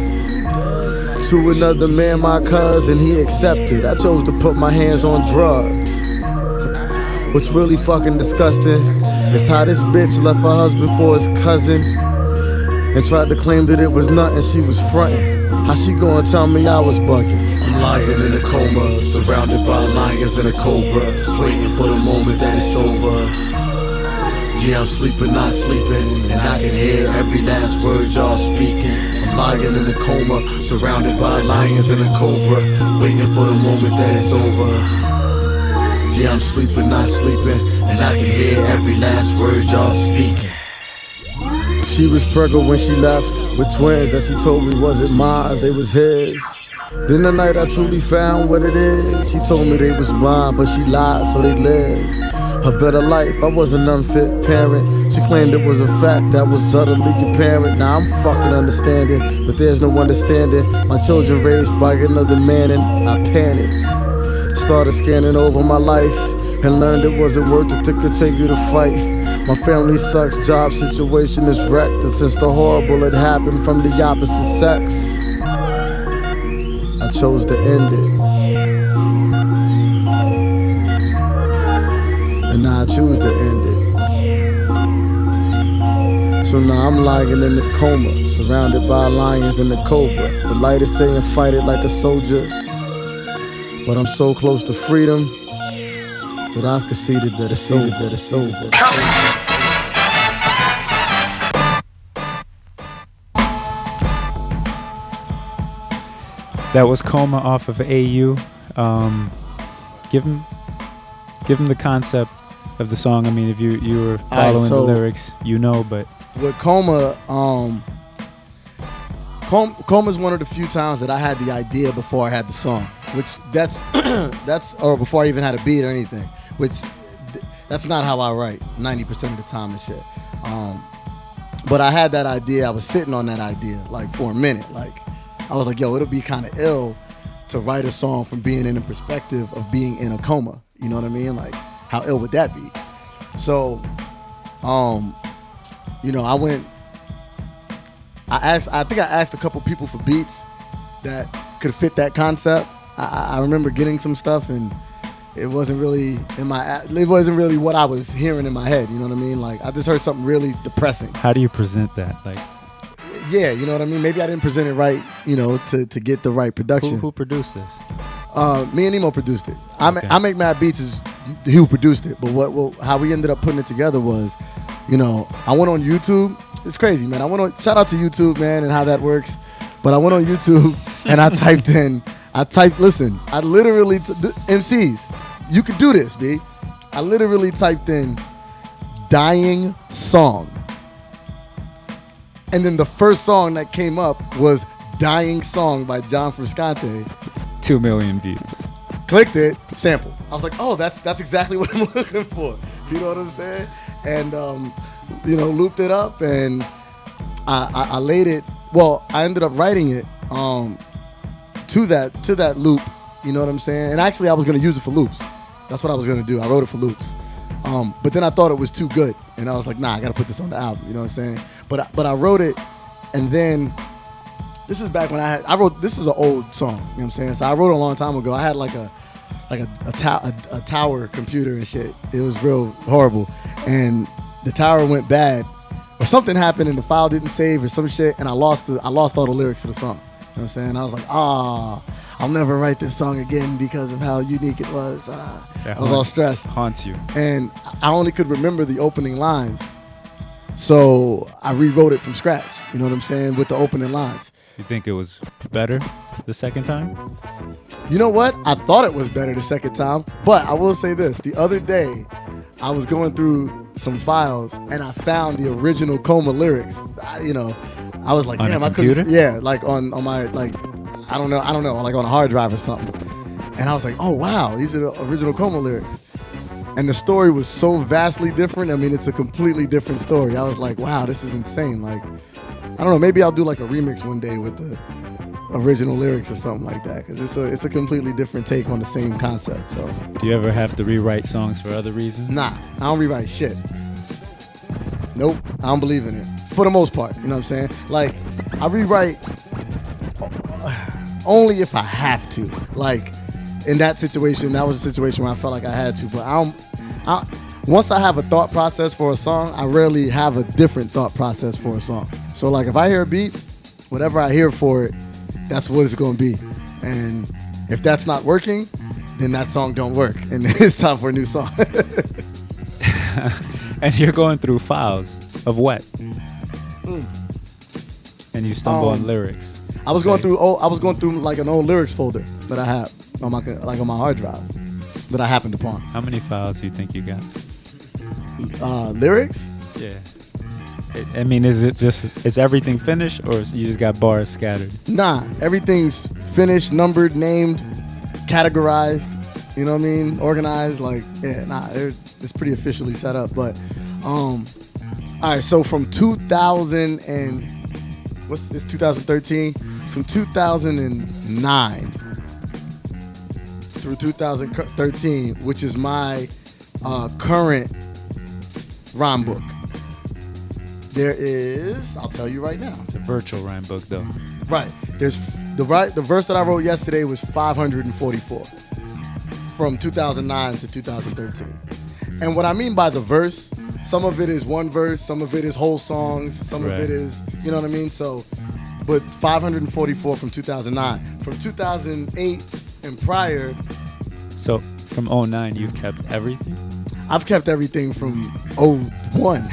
to another man, my cousin, he accepted. I chose to put my hands on drugs. What's really fucking disgusting is how this bitch left her husband for his cousin and tried to claim that it was nothing, she was frontin'. How she gonna tell me I was bugging? I'm lying in a coma, surrounded by lions and a cobra, waiting for the moment that it's over. Yeah, I'm sleeping, not sleeping, and I can hear every last word y'all speaking. I'm lying in a coma, surrounded by lions and a cobra, waiting for the moment that it's over. Yeah, I'm sleeping, not sleeping, and I can hear every last word y'all speaking. She was pregnant when she left with twins that she told me wasn't mine, they was his. Then the night I truly found what it is, she told me they was mine, but she lied so they lived a better life. I was an unfit parent. She claimed it was a fact that was utterly apparent. Now I'm fucking understanding, but there's no understanding. My children raised by another man and I panicked. Started scanning over my life and learned it wasn't worth it to continue to fight. My family sucks, job situation is wrecked, and since the horrible had happened from the opposite sex, I chose to end it. And now I choose to end it. So now I'm lying in this coma, surrounded by lions and the cobra. The light is saying fight it like a soldier, but I'm so close to freedom that I've conceded that it's over. That was Coma off of AU. Give him the concept of the song. I mean, if you were following the lyrics, but with Coma, Coma's one of the few times that I had the idea before I had the song, which that's or before I even had a beat or anything, which that's not how I write 90% of the time and shit. But I had that idea. I was sitting on that idea like for a minute. Like I was like, yo, it'll be kind of ill to write a song from being in the perspective of being in a coma. You know what I mean? Like, how ill would that be? So, I think I asked a couple people for beats that could fit that concept. I remember getting some stuff and it wasn't really what I was hearing in my head. You know what I mean? Like, I just heard something really depressing. How do you present that? Like, yeah, you know what I mean? Maybe I didn't present it right, to get the right production. Who produced this? Me and Nemo produced it. Okay. I Make Mad Beats is who produced it, but how we ended up putting it together was, I went on YouTube. It's crazy, man. Shout out to YouTube, man, and how that works. But I went on YouTube and I listen, I literally, MCs, you could do this, B. I literally typed in dying song. And then the first song that came up was Dying Song by John Frusciante. 2 million views. Clicked it, sample. I was like, oh, that's exactly what I'm looking for. You know what I'm saying? And, looped it up and I laid it. Well, I ended up writing it to that loop. You know what I'm saying? And actually, I was going to use it for loops. That's what I was going to do. I wrote it for loops. But then I thought it was too good. And I was like, nah, I got to put this on the album. You know what I'm saying? But I wrote it, and then this is back when I wrote. This is an old song. You know what I'm saying? So I wrote it a long time ago. I had like a tower computer and shit. It was real horrible, and the tower went bad, or something happened, and the file didn't save or some shit, and I lost all the lyrics to the song. You know what I'm saying? I was like, I'll never write this song again because of how unique it was. I was all stressed. Haunts you. And I only could remember the opening lines. So I rewrote it from scratch, you know what I'm saying, with the opening lines. You think it was better the second time? You know what? I thought it was better the second time, but I will say this. The other day, I was going through some files and I found the original Coma lyrics. I was like, on damn, a computer? Yeah, like on my, like, I don't know, like on a hard drive or something. And I was like, oh, wow, these are the original Coma lyrics. And the story was so vastly different. I mean, it's a completely different story. I was like, wow, this is insane. Like, I don't know, maybe I'll do like a remix one day with the original lyrics or something like that, because it's a completely different take on the same concept. So, do you ever have to rewrite songs for other reasons? Nah, I don't rewrite shit. Nope, I don't believe in it. For the most part, you know what I'm saying? Like, I rewrite only if I have to. Like, in that situation, that was a situation where I felt like I had to. But once I have a thought process for a song, I rarely have a different thought process for a song. So like if I hear a beat, whatever I hear for it, that's what it's going to be. And if that's not working, then that song don't work. And it's time for a new song. And you're going through files of what? And you stumble on lyrics. I was going through like an old lyrics folder that I have on my hard drive. that I happened upon. How many files do you think you got? Lyrics? Yeah. I mean, is everything finished, or you just got bars scattered? Nah, everything's finished, numbered, named, categorized. You know what I mean? Organized. Like, yeah, nah, it's pretty officially set up. But, all right. So from 2000 and what's this? 2013. From 2009 through 2013, which is my current rhyme book. There is, I'll tell you right now. It's a virtual rhyme book, though. Right. There's the verse that I wrote yesterday was 544 from 2009 to 2013. And what I mean by the verse, some of it is one verse, some of it is whole songs, some of it is, you know what I mean? So, but 544 from 2009. From 2008 and prior. So from 09, you've kept everything? I've kept everything from 01.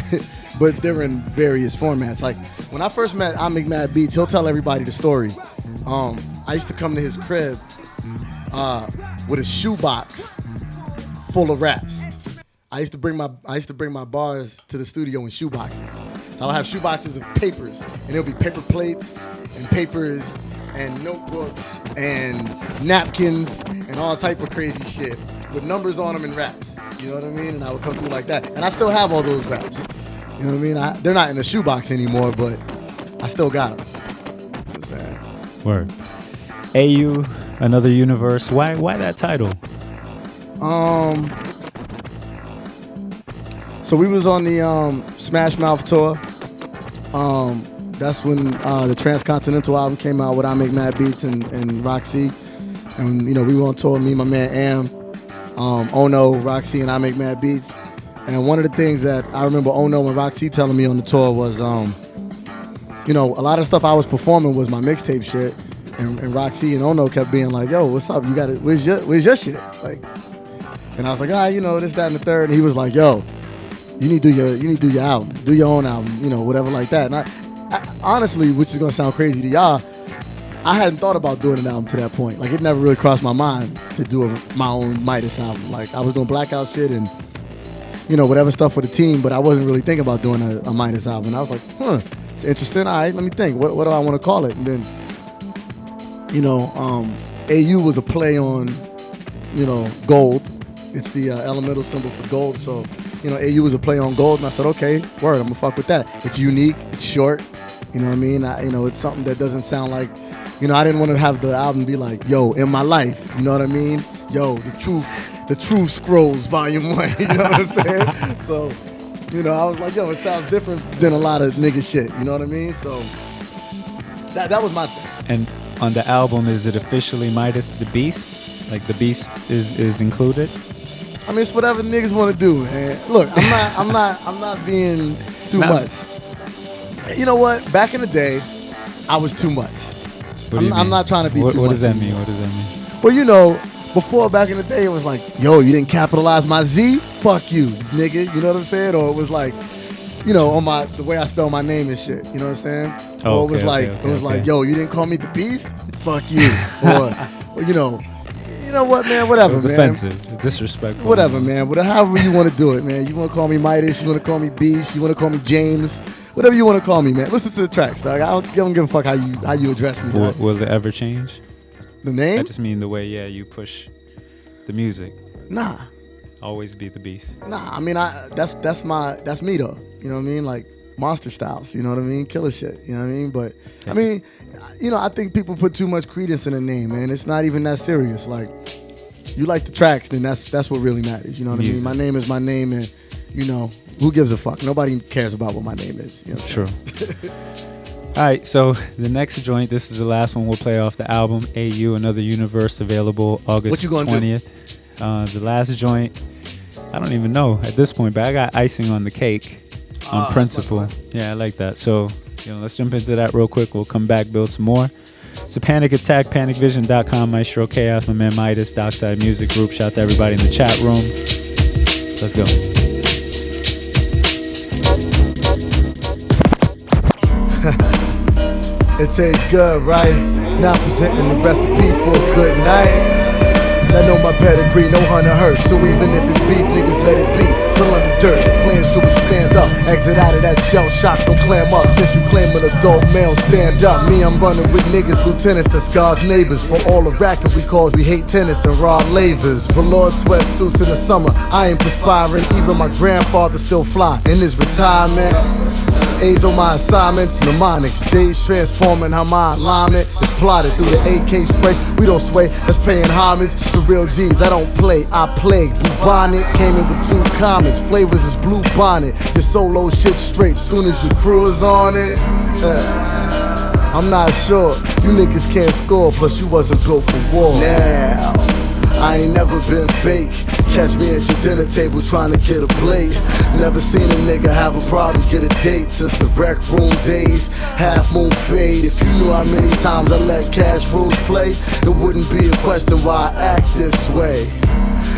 But they're in various formats. Like, when I first met I Make Mad Beats, he'll tell everybody the story. I used to come to his crib with a shoebox full of raps. I used to bring my bars to the studio in shoeboxes. So I'll have shoeboxes of papers, and there'll be paper plates and papers and notebooks and napkins and all type of crazy shit with numbers on them and raps. You know what I mean? And I would come through like that. And I still have all those raps. You know what I mean? They're not in the shoebox anymore, but I still got them. You know what I'm saying? Word. AU, Another Universe. Why that title? So we was on the Smash Mouth tour. That's when the Transcontinental album came out with I Make Mad Beats and Roxy. And, you know, we were on tour, me, my man Am, Ono, Roxy, and I Make Mad Beats. And one of the things that I remember Ono and Roxy telling me on the tour was, you know, a lot of stuff I was performing was my mixtape shit. And Roxy and Ono kept being like, yo, what's up? You got it? Where's your shit? Like, and I was like, you know, this, that, and the third. And he was like, yo, you need to do your album, do your own album, you know, whatever like that. And I honestly, which is gonna sound crazy to y'all, I hadn't thought about doing an album to that point. Like, it never really crossed my mind to do my own Midas album. Like, I was doing Blackout shit and, you know, whatever stuff for the team, but I wasn't really thinking about doing a Midas album. And I was like, it's interesting. All right, let me think. What do I want to call it? And then, you know, AU was a play on, you know, gold. It's the elemental symbol for gold. So, you know, AU was a play on gold. And I said, okay, word, I'm going to fuck with that. It's unique. It's short. You know what I mean? You know, it's something that doesn't sound like, you know, I didn't want to have the album be like, yo, in my life. You know what I mean? Yo, the truth scrolls volume 1. You know what I'm saying? So, you know, I was like, yo, it sounds different than a lot of nigga shit. You know what I mean? So that was my thing. And on the album, is it officially Midas the Beast? Like, the Beast is included? I mean, it's whatever niggas want to do, man. Look, I'm not being too much. You know what? Back in the day, I was too much. I'm not trying to be too much. What does that mean? What does that mean? Well, you know, before, back in the day, it was like, yo, you didn't capitalize my Z? Fuck you, nigga. You know what I'm saying? Or it was like, you know, on the way I spell my name and shit. You know what I'm saying? Oh, or it was like, yo, you didn't call me the Beast? Fuck you. Or you know what, man? Whatever, man. It was offensive, disrespectful. Whatever, man. However you want to do it, man. You want to call me Midas? You want to call me Beast? You want to call me James? Whatever you want to call me, man. Listen to the tracks, dog. I don't give a fuck how you address me. Will it ever change? The name? I just mean the way, you push the music. Nah. Always be the Beast. Nah, I mean, that's me though. You know what I mean? Like Monster Styles. You know what I mean? Killer shit. You know what I mean? But I mean, you know, I think people put too much credence in the name, man. It's not even that serious. Like, you like the tracks, then that's what really matters. You know what I mean? My name is my name, and you know, who gives a fuck? Nobody cares about what my name is. You know what True. All right, so the next joint, this is the last one we'll play off the album, AU, Another Universe, available August 20th. The last joint, I don't even know at this point, but I got icing on the cake on principle. Yeah, I like that. So, you know, let's jump into that real quick. We'll come back, build some more. It's a Panik Attack, panicvision.com, Maestro Chaos, my man Midas, Dockside Music Group. Shout out to everybody in the chat room. Let's go. It tastes good, right? Now presenting the recipe for a good night. that know my pedigree, no hunter hurt. So even if it's beef, niggas let it be. Till under dirt, plans to expand up. Exit out of that shell shock, don't clam up. Since you claim an adult male, stand up. Me, I'm running with niggas, lieutenants, that's God's neighbors. For all the racket we cause, we hate tennis and raw labors. For Lord sweatsuits in the summer, I ain't perspiring. Even my grandfather still fly in his retirement. A's on my assignments, mnemonics. J's transforming how my alignment is plotted through the AK spray. We don't sway, that's paying homage to real G's. I don't play, I play. Blue bonnet came in with 2 comments. Flavors is blue bonnet. Your solo shit straight, soon as your crew is on it. I'm not sure, you niggas can't score. Plus you wasn't built for war. Now, I ain't never been fake. Catch me at your dinner table trying to get a plate. Never seen a nigga have a problem get a date since the rec room days. Half moon fade. If you knew how many times I let cash rules play, it wouldn't be a question why I act this way.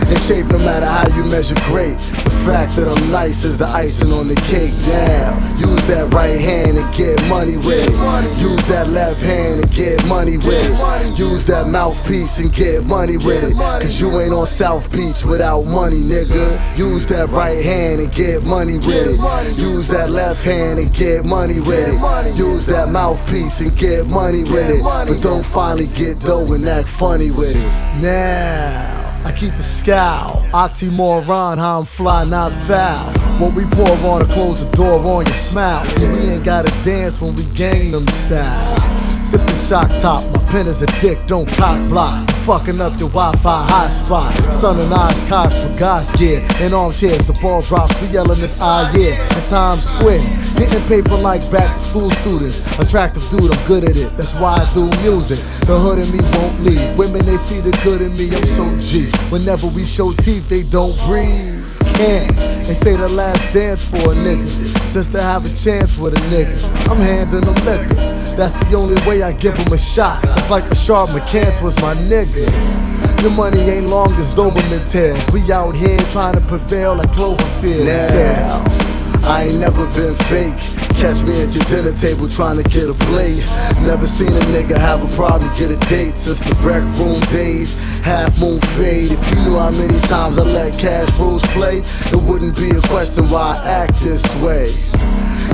In shape no matter how you measure great. The fact that I'm nice is the icing on the cake. Now, use that right hand and get money with it. Use that left hand and get money with it. Use that mouthpiece and get money with it. Cause you ain't on South Beach without money, nigga. Use that right hand and get money with it. Use that left hand and get money with it. Use that mouthpiece and get money with it. But don't finally get dough and act funny with it. Now, I keep a scowl, oxymoron, how I'm fly, not foul. What we pour on to close the door on your smile. See, we ain't gotta dance when we Gangnam style. Sippin' shock top, my pen is a dick, don't cock block. Fucking up your Wi-Fi hotspot. Son and I's Kosh, Bagash gear. In armchairs, the ball drops, we yellin' this yeah. In Times Square, getting paper like back to school students. Attractive dude, I'm good at it, that's why I do music. The hood in me won't leave. Women, they see the good in me, I'm so G. Whenever we show teeth, they don't breathe. They say the last dance for a nigga, just to have a chance with a nigga. I'm handing them liquor, that's the only way I give them a shot. It's like the Sharp McCants was my nigga. Your money ain't long as Doberman tails. We out here trying to prevail like Cloverfield. Now, I ain't never been fake. Catch me at your dinner table trying to get a plate. Never seen a nigga have a problem get a date since the rec room days. Half moon fade. If you knew how many times I let cash rules play, it wouldn't be a question why I act this way.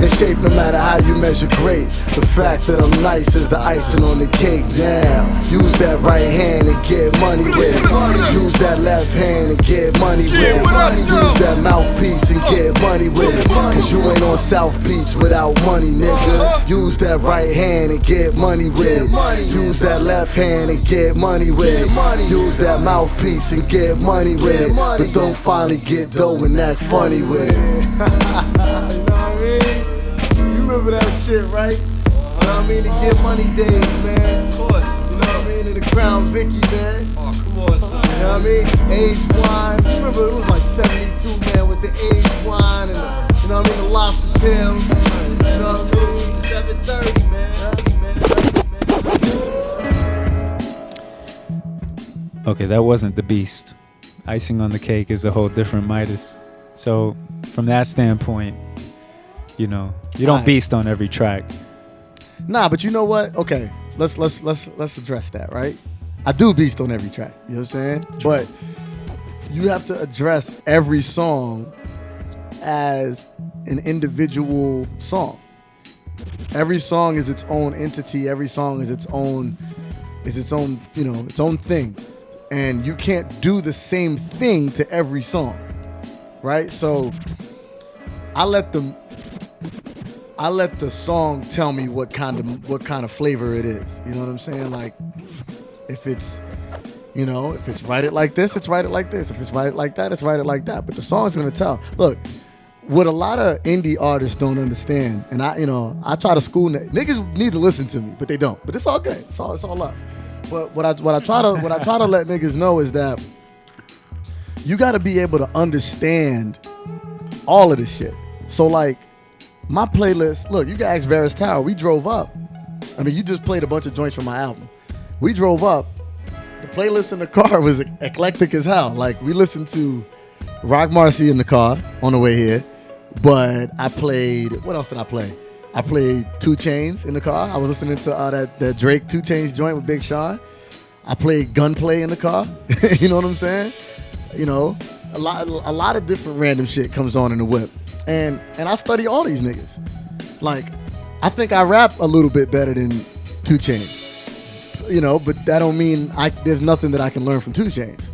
In shape no matter how you measure great. The fact that I'm nice is the icing on the cake. Now, use that right hand and get money with it. Use that left hand and get money with it. Use that mouthpiece and get money with it. Cause you ain't on South Beach without money, nigga. Use that right hand and get money with it. Use that left hand and get money with it. Use that mouthpiece and get money with it. But don't finally get dough and act funny with it. You know what I mean? You remember that shit, right? You know what I mean? The Get Money days, man. Of course. You know what I mean? In the Crown Vicky, man. Oh, come on, son. You know what I mean? Aged wine. You remember it was like 72, man, with the aged wine and the, you know what I mean? The lobster tail. You know what I mean? 730, man. Okay, that wasn't the Beast. Icing on the cake is a whole different Midas. So from that standpoint, you know, you don't beast on every track. Nah, but you know what? Okay, let's address that, right? I do beast on every track. You know what I'm saying? But you have to address every song as an individual song. Every song is its own entity. Every song is its own, you know, its own thing. And you can't do the same thing to every song, right? So I let the song tell me what kind of flavor it is. You know what I'm saying? Like, if it's, you know, if it's write it like this, it's write it like this. If it's write it like that, it's write it like that. But the song's gonna tell. Look, what a lot of indie artists don't understand, and I try to school niggas need to listen to me, but they don't. But it's all good. It's all love. But what I try to let niggas know is that you got to be able to understand all of this shit. So like my playlist, look, you can ask Varus Tower. We drove up. I mean, you just played a bunch of joints from my album. We drove up. The playlist in the car was eclectic as hell. Like we listened to Rock Marcy in the car on the way here, but I played, what else did I play? I played 2 Chainz in the car. I was listening to that Drake 2 Chainz joint with Big Sean. I play gunplay in the car. You know what I'm saying? You know, a lot of different random shit comes on in the whip. And I study all these niggas. Like, I think I rap a little bit better than 2 Chainz. You know, but that don't mean there's nothing that I can learn from 2 Chainz.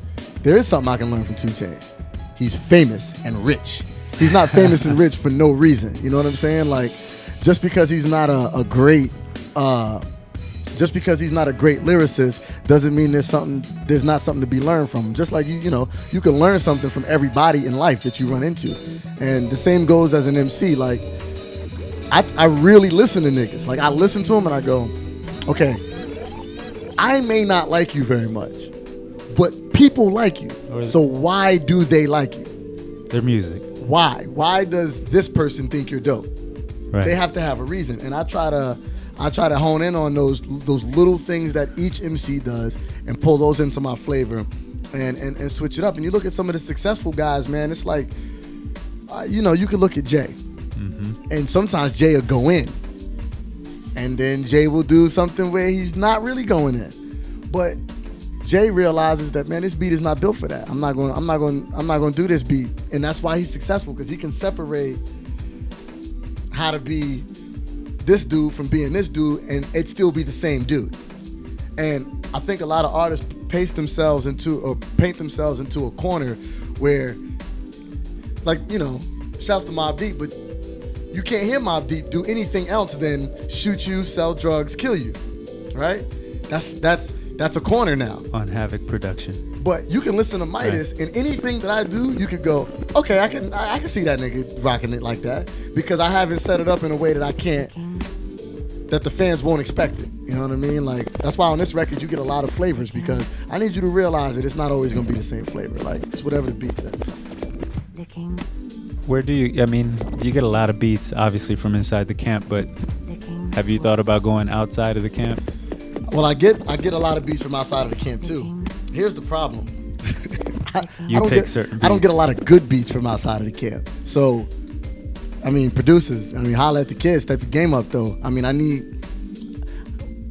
There is something I can learn from 2 Chainz. He's famous and rich. He's not famous and rich for no reason. You know what I'm saying? Like, just because he's not a great lyricist doesn't mean there's not something to be learned from him. Just like you can learn something from everybody in life that you run into. And the same goes as an MC. Like, I really listen to niggas. Like, I listen to them and I go, okay, I may not like you very much, but people like you. So why do they like you? Their music. Why? Why does this person think you're dope? Right. They have to have a reason. And I try to hone in on those little things that each MC does and pull those into my flavor and switch it up. And you look at some of the successful guys, man, it's like, you could look at Jay. Mm-hmm. And sometimes Jay will go in. And then Jay will do something where he's not really going in. But Jay realizes that, man, this beat is not built for that. I'm not going to do this beat. And that's why he's successful, because he can separate how to be this dude from being this dude and it still be the same dude. And I think a lot of artists paint themselves into a corner where, like, shouts to Mobb Deep, but you can't hear Mobb Deep do anything else than shoot you, sell drugs, kill you, right? That's a corner now. On Havoc Production. But you can listen to Midas, and anything that I do, you could go, okay, I can see that nigga rocking it like that, because I haven't set it up in a way that the fans won't expect it. You know what I mean? Like, that's why on this record you get a lot of flavors, because I need you to realize that it's not always gonna be the same flavor. Like, it's whatever the beat says. Where do you get a lot of beats obviously from inside the camp, but have you thought about going outside of the camp? Well, I get a lot of beats from outside of the camp too. Here's the problem. I don't get a lot of good beats from outside of the camp. So, producers, holla at the kids, step your game up though.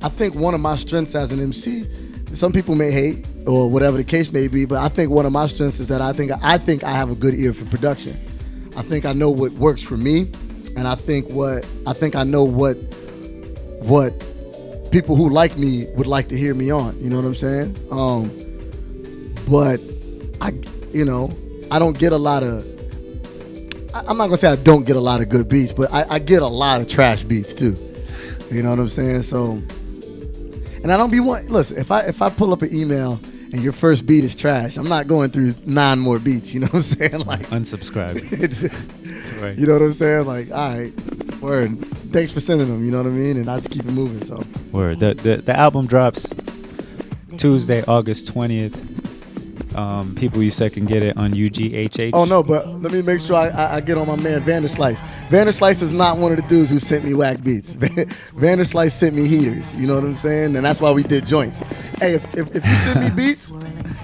I think one of my strengths as an MC, some people may hate or whatever the case may be, but I think one of my strengths is that I think I have a good ear for production. I think I know what works for me, and I think I know what people who like me would like to hear me on. You know what I'm saying? But I don't get a lot of. I'm not gonna say I don't get a lot of good beats, but I get a lot of trash beats too. You know what I'm saying? So, and I don't be one. Listen, if I pull up an email and your first beat is trash, I'm not going through 9 more beats. You know what I'm saying? Like, unsubscribe. Right. You know what I'm saying? Like, all right, word. Thanks for sending them. You know what I mean? And I just keep it moving. So, word. The album drops Tuesday, August 20th. People you said can get it on UGHH. Oh no, but let me make sure I get on my man Vanderslice. Vanderslice is not one of the dudes who sent me whack beats. Vanderslice sent me heaters. You know what I'm saying? And that's why we did joints. Hey, if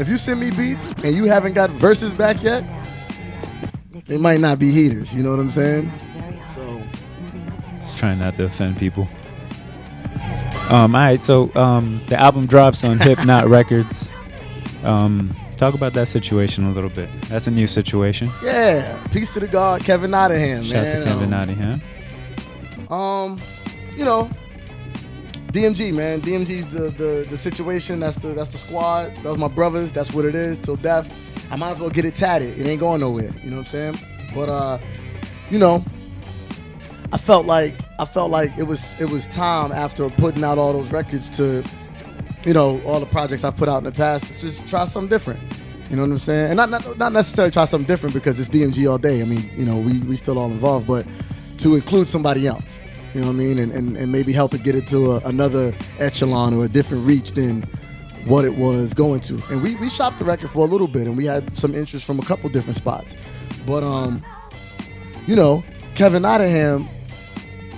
you send me beats, and you haven't got verses back yet, they might not be heaters. You know what I'm saying? So, just trying not to offend people. All right, so the album drops on Hip Not Records. Talk about that situation a little bit. That's a new situation. Yeah. Peace to the God, Kevin Nottingham, Shout man. out to Kevin Nottingham. DMG, man. DMG's the situation. That's the squad. Those my brothers. That's what it is. Till death. I might as well get it tatted. It ain't going nowhere. You know what I'm saying? But I felt like it was time after putting out all those records to, all the projects I've put out in the past, to just try something different. You know what I'm saying? And not necessarily try something different because it's DMG all day. We still all involved, but to include somebody else. You know what I mean? And maybe help it get it to another echelon or a different reach than what it was going to. And we shopped the record for a little bit, and we had some interest from a couple different spots. But Kevin Nottingham,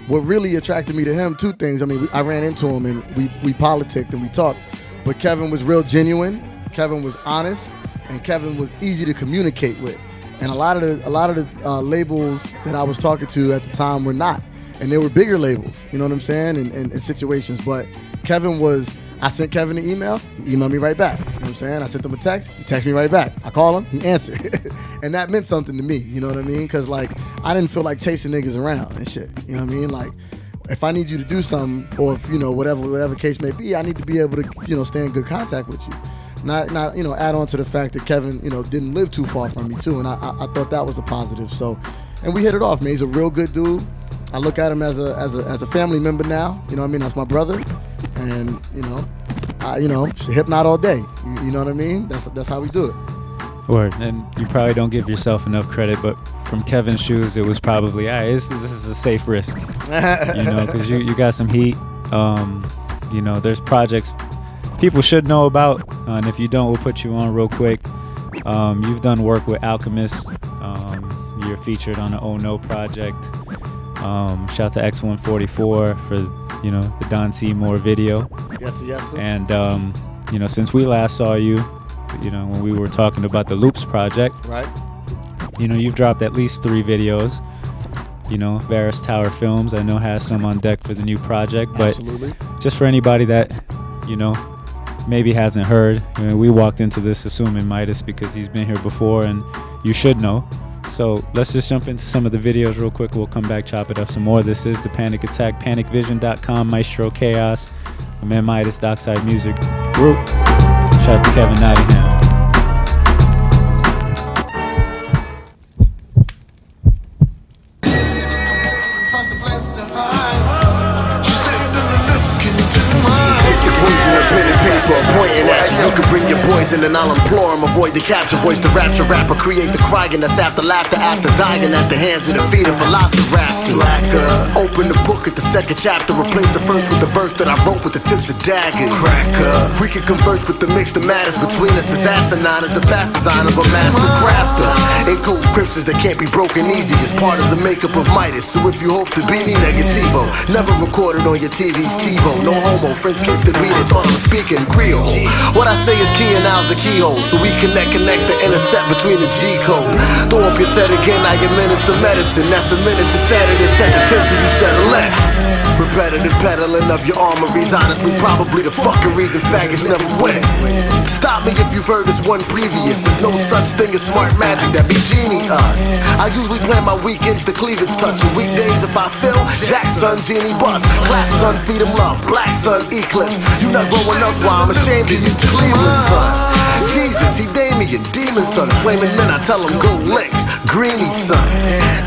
what really attracted me to him, 2 things. I ran into him and we politicked and we talked. But Kevin was real genuine. Kevin was honest, and Kevin was easy to communicate with. And a lot of the labels that I was talking to at the time were not, and they were bigger labels. You know what I'm saying? And situations. But Kevin was I sent Kevin an email, he emailed me right back. You know what I'm saying? I sent him a text, he texted me right back. I call him, he answered. And that meant something to me, you know what I mean? Because, like, I didn't feel like chasing niggas around and shit, you know what I mean? Like, if I need you to do something, or if, you know, whatever case may be, I need to be able to, you know, stay in good contact with you. Not you know, add on to the fact that Kevin, you know, didn't live too far from me too, and I thought that was a positive. So, and we hit it off, man. He's a real good dude. I look at him as a family member now. You know what I mean? That's my brother, and you know, hip not all day. You know what I mean? That's how we do it. Word. And you probably don't give yourself enough credit, but from Kevin's shoes, it was probably, this is a safe risk. You know, because you got some heat. You know, there's projects people should know about, and if you don't, we'll put you on real quick. You've done work with Alchemist. You're featured on the Oh No project. Shout to X144 for, you know, the Don Seymour video. Yes, sir. And you know, since we last saw you, you know, when we were talking about the Loops project, right? You know, you've dropped at least 3 videos. You know, Varus Tower Films, I know, has some on deck for the new project. But absolutely, just for anybody that, you know, maybe hasn't heard, you know, we walked into this assuming Midas because he's been here before, and you should know. So let's just jump into some of the videos real quick. We'll come back, chop it up some more. This is the Panik Attack, panicvision.com, Maestro Chaos, my man Midas, Dockside Music Group. Shout out to Kevin Nottingham. Pointing at you, you can bring your poison and I'll implore him. Avoid the capture voice, the rapture rapper. Create the crying that's after laughter, after dying at the hands of the feet of velociraptor. Open the book at the second chapter. Replace the first with the verse that I wrote with the tips of daggers. Cracker, we can converse with the mix that matters between us. As asinine as the fast design of a master crafter. Encode crypts that can't be broken easy as part of the makeup of Midas. So if you hope to be me, negativo. Never recorded on your TV's TiVo. No homo, friends kissed the beat and thought I was speaking Creole. What I say is key and now's the keyhole. So we connects the intercept between the G code. Throw up your set again, I administer medicine. That's a miniature sedative, set the tension, you settle it. Repetitive peddling of your armories. Honestly, probably the fucking reason faggots never win. Stop me if you've heard this one previous. There's no such thing as smart magic that be genie us. I usually plan my weekends to cleavage touch. And weekdays if I feel, Jack son, genie bust. Class son, feed him love. Black son, eclipse. You not growing up while I'm ashamed of you, Cleveland son. Jesus, he Damien, demon son. Flaming men, I tell him go lick. Greeny son.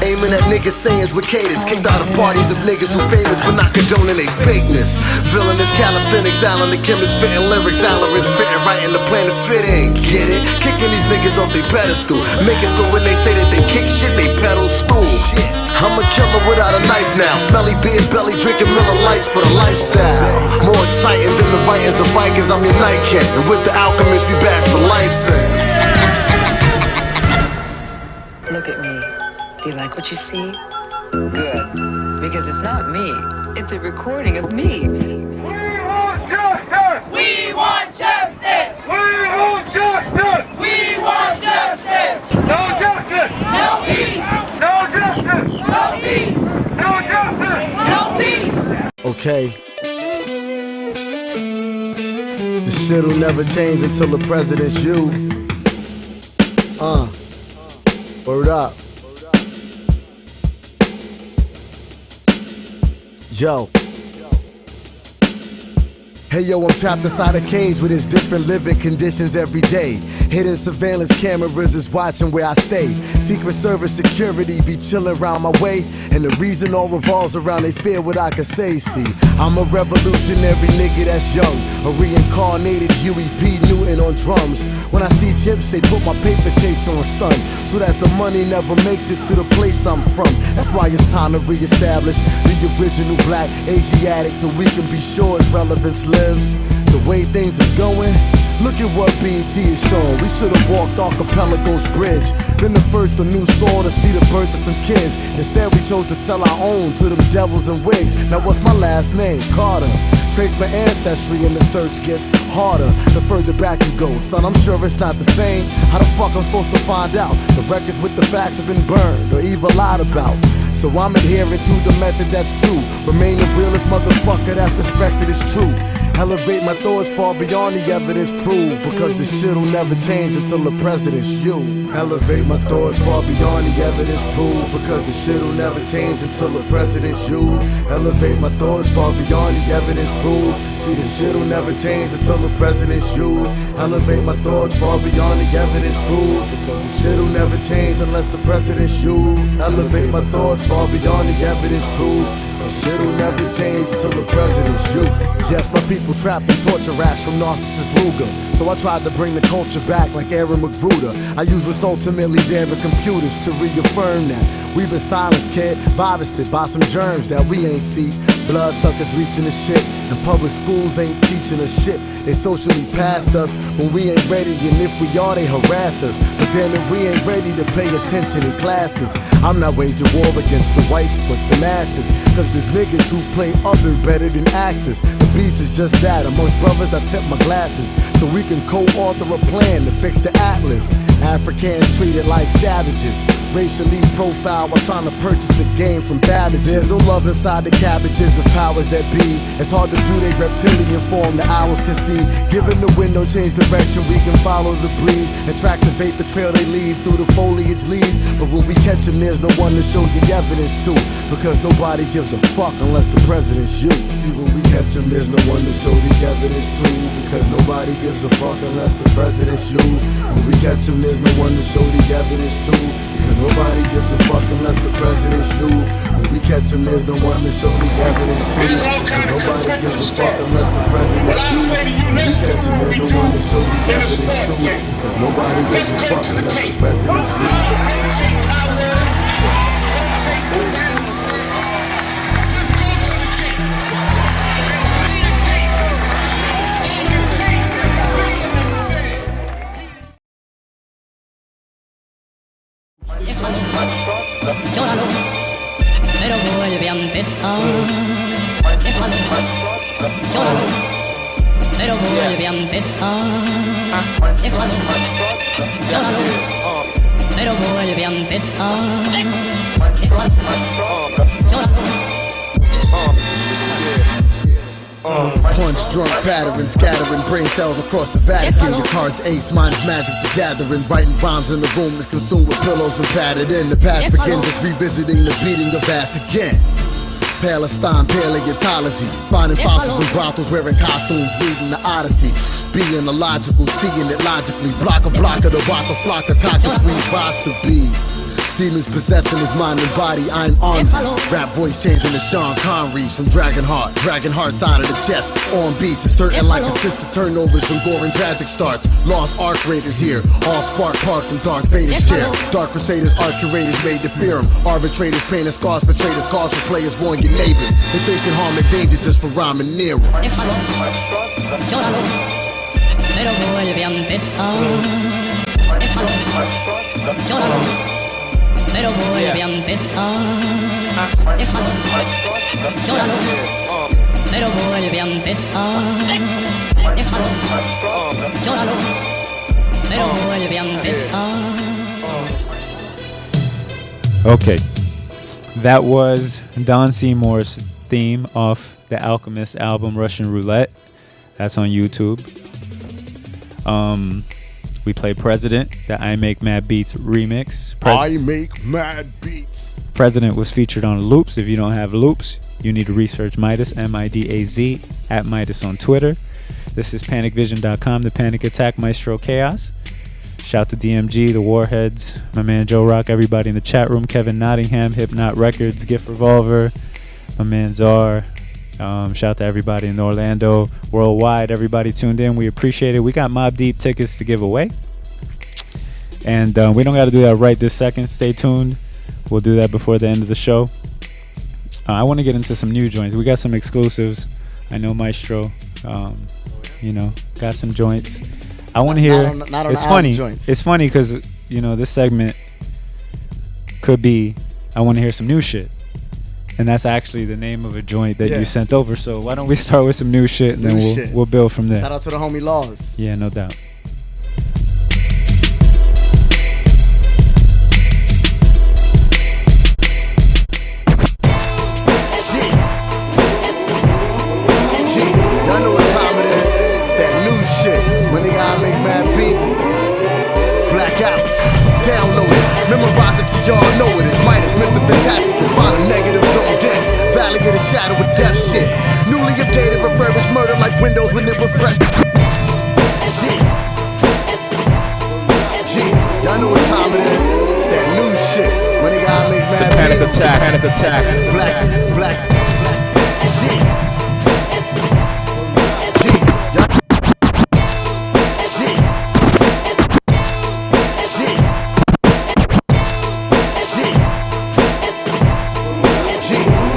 Aiming at niggas sayings with cadence. Kicked out of parties of niggas who famous for not condoning they fakeness. Villainous calisthenics, Alan the chemist fitting lyrics. Alan fitting right in the planet fitting. Get it? Kicking these niggas off they pedestal. Make it so when they say that they kick shit, they pedal stool. I'm a killer without a knife now. Smelly beard belly drinking Miller Lights for the lifestyle. More exciting than the writings of Vikings, I'm your nightcap. And with the alchemist we bash for license. Look at me. Do you like what you see? Good. Because it's not me. It's a recording of me. We want justice! We want justice! We want justice! We want justice! No justice! No peace! No justice! No peace! No justice! No peace! Okay. The shit'll never change until the president's you. Word up. Yo. Hey yo, I'm trapped inside a cage with its different living conditions every day. Hidden surveillance cameras is watching where I stay. Secret Service security be chilling around my way. And the reason all revolves around they fear what I can say. See, I'm a revolutionary nigga that's young. A reincarnated Huey P. Newton on drums. When I see chips, they put my paper chase on stun. So that the money never makes it to the place I'm from. That's why it's time to reestablish the original black Asiatic. So we can be sure its relevance lives. The way things is going, look at what BET is showing. We should've walked Archipelago's bridge. Been the first on new soil to see the birth of some kids. Instead we chose to sell our own to them devils in wigs. Now what's my last name? Carter. Trace my ancestry and the search gets harder the further back you go. Son, I'm sure it's not the same. How the fuck I'm supposed to find out? The records with the facts have been burned or even lied about. So I'm adhering to the method that's true. Remain the realest motherfucker that's respected is true. Elevate my thoughts far beyond the evidence proved, because the shit'll never change until the president's you. Elevate my thoughts far beyond the evidence proved, because the shit'll never change until the president's you. Elevate my thoughts far beyond the evidence proves. See, the shit'll never change until the president's you. Elevate my thoughts far beyond the evidence proves, because the shit'll never change unless the president's you. Elevate my thoughts far beyond the evidence proves. The shit'll never change until the president's you. Yes, my people trapped in torture racks from narcissist Luger. So I tried to bring the culture back like Aaron McGruder. I use what's ultimately there in computers to reaffirm that we've been silenced, kid, virused by some germs that we ain't see. Bloodsuckers leeching the shit, and public schools ain't teaching us shit. They socially pass us when we ain't ready, and if we are, they harass us. But damn it, we ain't ready to pay attention in classes. I'm not waging war against the whites, but the masses. Cause there's niggas who play other better than actors. The beast is just that. Amongst brothers, I tip my glasses so we can co-author a plan to fix the atlas. Africans treated like savages, racially profiled while trying to purchase a game from Babbage. There's no love inside the cabbages of powers that be. It's hard to view their reptilian form, the owls can see. Given the wind, no change direction, we can follow the breeze and track the vapor trail they leave through the foliage leaves. But when we catch them, there's no one to show the evidence to, because nobody gives a fuck unless the president's you. See, when we catch them, there's no one to show the evidence to, because nobody gives a fuck unless the president's you. When we catch them, there's no one to show the evidence to, because nobody gives a fuck unless the president's you. When we catch them, there's no one to show the evidence to, because nobody gives a fuck unless the president's you. When we catch them, there's no one to show the evidence to, because nobody gives a fuck unless the president's you. Llóralo, pero vuelve a empezar. Llóralo, pero vuelve a empezar. Llóralo, pero vuelve a empezar. Punch, drunk, pattering, scattering brain cells across the Vatican. Your cards ace, mine's magic the gathering. Writing rhymes in the room is consumed with pillows and padded in. The past begins us revisiting the beating of ass again. Palestine, paleontology. Finding fossils in brothels, wearing costumes, reading the Odyssey. Being illogical, seeing it logically. Block of the rock a flock of cock and squeeze rise to be. Demons possessing his mind and body, I'm on rap voice changing to Sean Connery's from Dragonheart. Dragonheart's out of the chest, on beats, it's certain like assisted turnovers from goring tragic starts. Lost arc raiders here, all spark parked from Darth Vader's chair. Dark Crusaders, arc curators made to fear him. Arbitrators painting scars for traitors, cause for players, warn your neighbors. They facing harm and danger just for rhyming near him. Llóralo, pero vuelve a empezar. Llóralo, pero vuelve a empezar. Llóralo, pero vuelve a empezar. Llóralo, pero vuelve a empezar. Okay, that was Don Seymour's theme off the Alchemist album Russian Roulette. That's on YouTube. We played President, the I Make Mad Beats remix. I Make Mad Beats. President was featured on Loops. If you don't have Loops, you need to research Midas, M-I-D-A-Z, at Midas on Twitter. This is PanicVision.com, The Panic Attack, Maestro Chaos. Shout to DMG, the Warheads, my man Joe Rock, everybody in the chat room, Kevin Nottingham, Hypnot Records, Gift Revolver, my man Czar. Shout to everybody in Orlando, worldwide, everybody tuned in. We appreciate it. We got Mobb Deep tickets to give away. And we don't got to do that right this second. Stay tuned. We'll do that before the end of the show. I want to get into some new joints. We got some exclusives. I know Maestro, got some joints. I want to hear. Not on it's funny. joints. It's funny because, this segment could be, I want to hear some new shit. And that's actually the name of a joint that you sent over. So why don't we start with some new shit and then we'll build from there. Shout out to the homie Laws. Yeah, no doubt. Y'all know what time y'all know it. It's Midas, Mr. Fantastic. You find a negative zone dead. Valley of the shadow with death shit. Newly updated, refurbished, murder like windows when it refreshed. Y'all know what time it is. It's that new shit. When they gotta make mad Panic attack, panic attack. Black.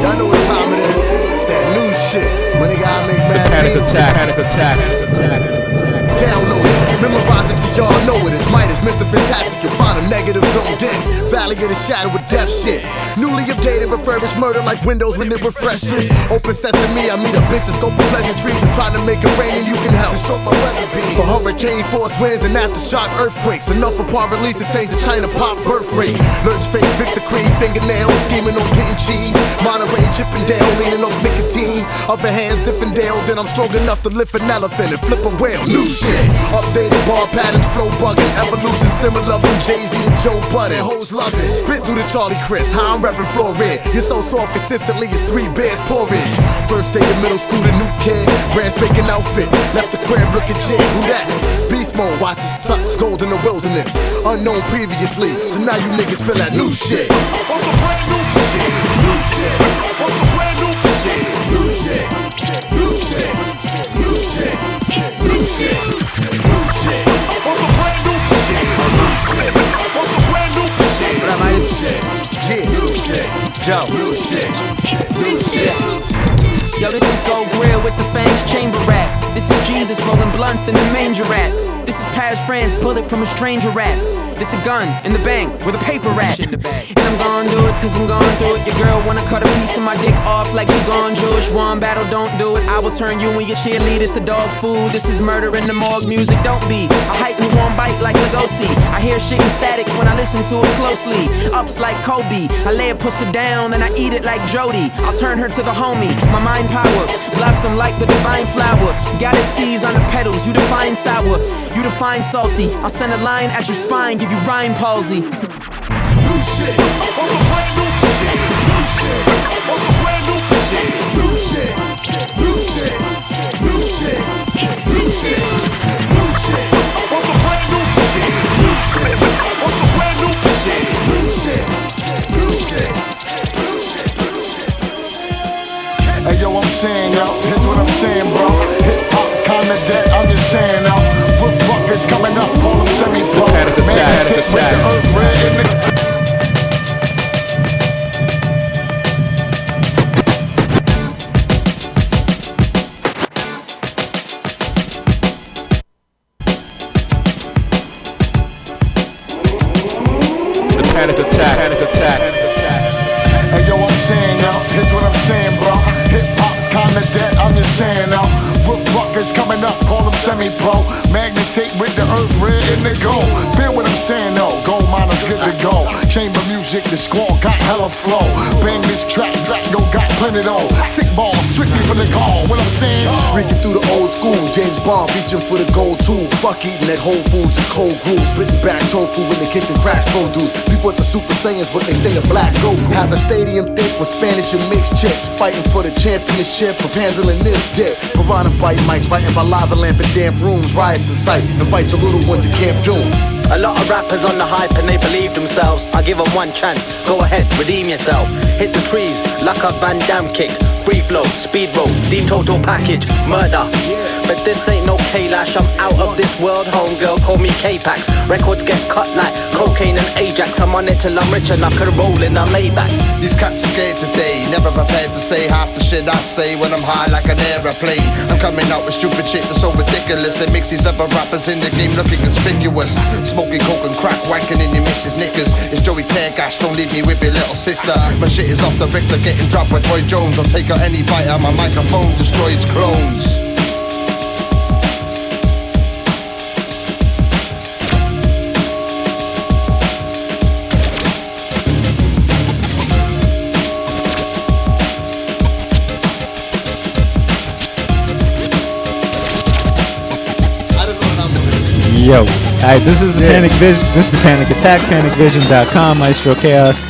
Y'all know what time it is. It's that new shit. When they gotta make mad Panic attack, panic attack, panic attack. Download it, memorize it till y'all know it. It's Midas, Mr. Fantastic. You'll find a negative zone dead. Valley of the shadow with death shit. Newly updated, refurbished, murder like windows when it refreshes. Open sesame, I meet a bitch and scope of pleasantries. I'm trying to make it rain and you can help. Stroke my weather beam. For hurricane, force winds, and aftershock earthquakes. Enough for part release to change the China pop birth rate. Lurch face, Victor Creed, fingernails, scheming on getting cheese. Monterey, Chippendale, leaning off nicotine. Upper hand, Ziffendale, then I'm strong enough to lift an elephant and flip a whale. New shit. Updated bar patterns, flow bugging. Evolution similar from Jay-Z to Joe Budden. Hoes love it. Spit through the Charlie Chris. How I'm reppin' Florid. You're so soft consistently, it's 3 beers porridge. First day of middle school, the new kid. Brand spanking outfit. Left the crib, look at Jig. Who that? Beast mode, watch his touch. Gold in the wilderness. Unknown previously. So now you niggas feel that new shit. What's a brand new shit? New shit. What's a brand new shit? New shit. New shit. New shit. New shit. New shit. What's a brand new shit? New shit. What's a brand new shit? New shit. Yeah. New shit. Yo. New shit. New shit. Yo, this is Gold Grill with the Fangs Chamber Rap. This is Jesus rolling blunts in the manger rap. This is Paris France, bullet from a stranger rap. This a gun in the bank with a paper wrap. And I'm gon' do it cause I'm going through it. Your girl wanna cut a piece of my dick off like she gone Jewish. One battle, don't do it. I will turn you and your cheerleaders to dog food. This is murder in the morgue music, don't be a hype who won't bite like Lugosi. I hear shit in static when I listen to it closely. Ups like Kobe, I lay a pussy down and I eat it like Jody. I'll turn her to the homie, my mind power blossom like the divine flower. Galaxies on the petals, you define sour, you define salty. I'll send a line at your spine, give you rhyme palsy. New shit. What's a brand new shit? New shit. What's a brand new shit? New shit. New shit. New shit. New shit. New shit. What's a brand new shit? New shit. What's a brand new shit? New shit. New shit. Hey yo, I'm saying yo, here's what I'm saying, bro. Hip hop's kinda dead, I'm just saying yo. Rook Ruckus coming up, call them semi-pro. Panic attack, panic attack. The earth red in the Panic attack, panic attack, panic attack. Hey yo, I'm saying yo, here's what I'm saying, bro. Hip hop's kinda dead, I'm just saying yo. Rook Ruckus coming up, call them semi-pro. Magnetate with the earth red in the gold. Feel what I'm saying though, gold miners good to go. Chamber music, the squall got hella flow. Bang this track, yo got plenty though. Sick ball, strictly for the call. What I'm saying? Streaking through the old school, James Bond reaching for the gold tool. Fuck eating at Whole Foods, just cold grooves. Spitting back tofu in the kitchen, cracks produce. People at the Super Saiyans, what they say the black Goku. Have a stadium thick with Spanish and mixed chicks, fighting for the championship of handling this dick. Piranha bite mics, fighting by lava lamp in damn rooms. Riots in sight, invite your little ones to Camp Doom. A lot of rappers on the hype and they believe themselves. I give them one chance, go ahead, redeem yourself. Hit the trees, like a Van Damme kick. Free flow, speed roll, deep total package, murder. But this ain't no K-Lash, I'm out of this world, homegirl, call me K-Pax. Records get cut like cocaine and Ajax. I'm on it till I'm rich and I can roll in a Maybach. These cats are scared today, never prepared to say half the shit I say when I'm high like an aeroplane. I'm coming out with stupid shit that's so ridiculous. It makes these other rappers in the game looking conspicuous. Smoking coke and crack, wanking in your missus' knickers. It's Joey Teargash, don't leave me with your little sister. My shit is off the Richter, getting dropped with Roy Jones. I'll take out any bite out my microphone, destroy its clones. Yo, alright, this is Panic Vision. This is Panic Attack, panicvision.com, Maestro Chaos,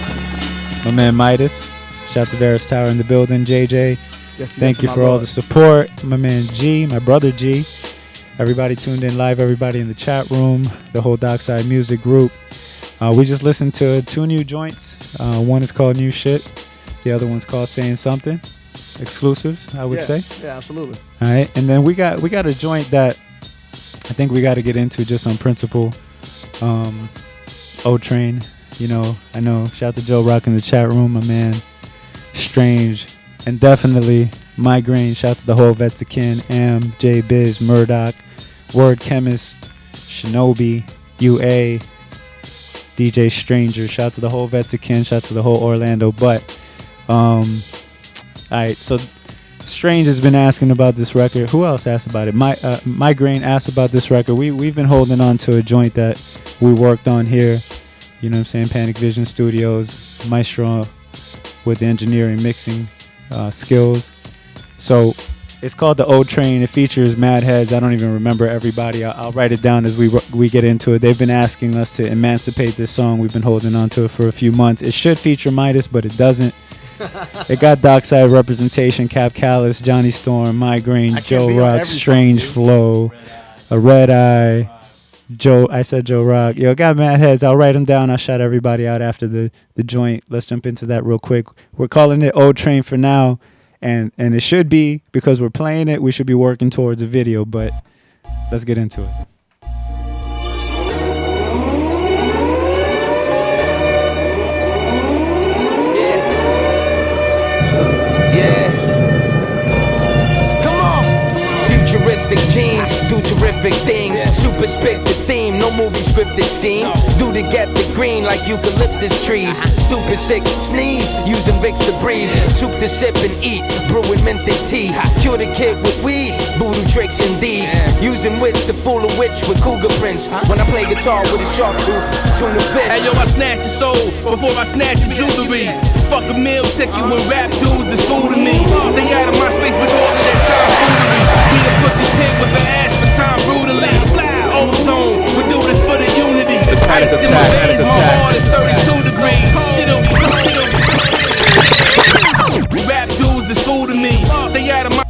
my man Midas. Shout out to Varus Tower in the building, JJ. Thank you for all the support. My man G, my brother G. Everybody tuned in live, everybody in the chat room, the whole Dockside Music group. We just listened to 2 new joints. One is called New Shit. The other one's called Saying Something. Exclusives, I would say. Yeah, absolutely. All right, and then we got a joint that I think we got to get into just on principle. O-Train, you know, I know. Shout out to Joe Rock in the chat room, my man. Strange, and definitely Migraine. Shout out to the whole Vets of Kin, Am, J Biz, Murdoch, Word Chemist, Shinobi, UA, DJ Stranger. Shout out to the whole Vets of Kin. Shout out to the whole Orlando. But alright, so Strange has been asking about this record. Who else asked about it? Migraine asked about this record. We've been holding on to a joint that we worked on here. You know what I'm saying? Panic Vision Studios, Maestro with the engineering mixing skills. So it's called the O-Train. It features Mad Heads. I don't even remember everybody. I'll write it down as we get into it. They've been asking us to emancipate this song. We've been holding on to it for a few months. It should feature Midas, but it doesn't. It got Dockside representation, Cap Callus, Johnny Storm, Migraine, Joe Rock, Strange Flow, a Red Eye, I said Joe Rock. Yo, got Mad Heads. I'll write them down. I'll shout everybody out after the joint. Let's jump into that real quick. We're calling it O-Train for now, and it should be, because we're playing it, we should be working towards a video, but let's get into it. Futuristic jeans, do terrific things. Super spit the theme, no movie scripted scheme. Do to get the green like eucalyptus trees. Stupid sick, sneeze, using Vicks to breathe. Soup to sip and eat, brewing minted tea. Cure the kid with weed, voodoo tricks indeed. Using wits to fool a witch with cougar prints. When I play guitar with a shark tooth, tuna fish. Hey yo, I snatch your soul before I snatch your jewelry. Fuck a meal ticket when rap dudes is food to me. Stay out of my space with all of that tomfoolery. Be the pussy pig with the ass for time brutally. Ozone, we do this for the unity. The Panic Ice in my Attack, veins, Panic my Attack. heart is 32 degrees. Rap dudes is food to me. Stay out of my.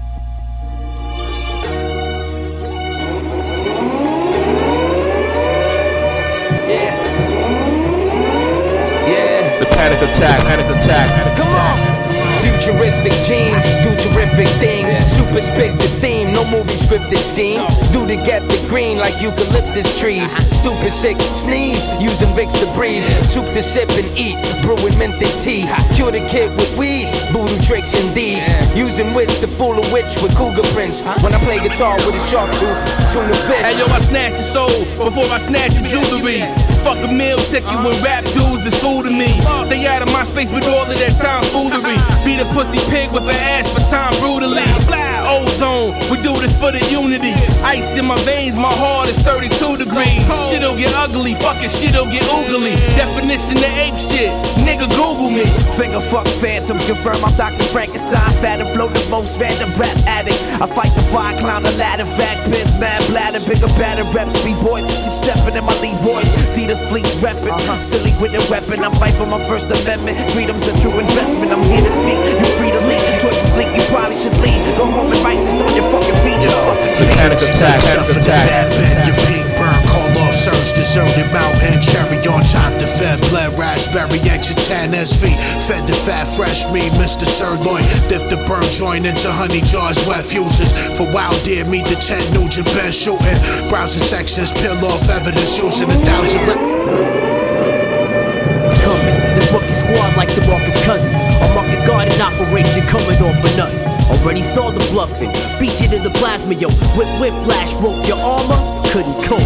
The Panic Attack, Panic Attack, Panic Come on! Futuristic jeans, do terrific things. Super spit the theme, no movie scripted scheme. Do to get the green like eucalyptus trees. Stupid sick, sneeze, using Vicks to breathe. Soup to sip and eat, brewing minted tea. Cure the kid with weed, voodoo tricks indeed. Using wits to fool a witch with cougar prints. When I play guitar with a shark tooth, tuna fish. Hey yo, I snatch your soul before I snatch your jewelry. Fuck a meal ticket when rap dudes is food to me. Stay out of my space with all of that tomfoolery. Be the pussy pig with an ass for time brutally. Ozone, we do this for the unity. Ice in my veins, my heart is 32 degrees. Shit'll get ugly, fucking shit'll get oogly. Definition of ape shit, nigga Google me. Finger fuck phantoms, confirm I'm Dr. Frankenstein. Fat and flow the most random rap addict. I fight the fire, clown the ladder, vac pins, mad bladder, bigger batter reps, B-boys, 6-stepping in my lead voice. Adidas fleece reppin', silly with the weapon. I'm fighting for my First Amendment. Freedom's a true investment. I'm here to speak, you free to leave. Choices bleak, you probably should leave. Go home and write this on your fucking feet. The Panic Attack, Panic Attack. Your pink burn, call off surge, deserted mountain, cherry on top, the fed, blood, raspberry, exit 10 SV, fed the fat, fresh meat, Mr. Sirloin, dip the burn joint into honey jars, wet fuses, for wild deer, meet the 10 Nugent Ben shooting, browsing sections, peel off evidence, using 1,000 coming. This rookie squad like the Marcus Cousins. A market garden operation coming off for nothing. Already saw the bluffing. Beat you to the plasma, yo. Whiplash, broke your armor. Couldn't cope.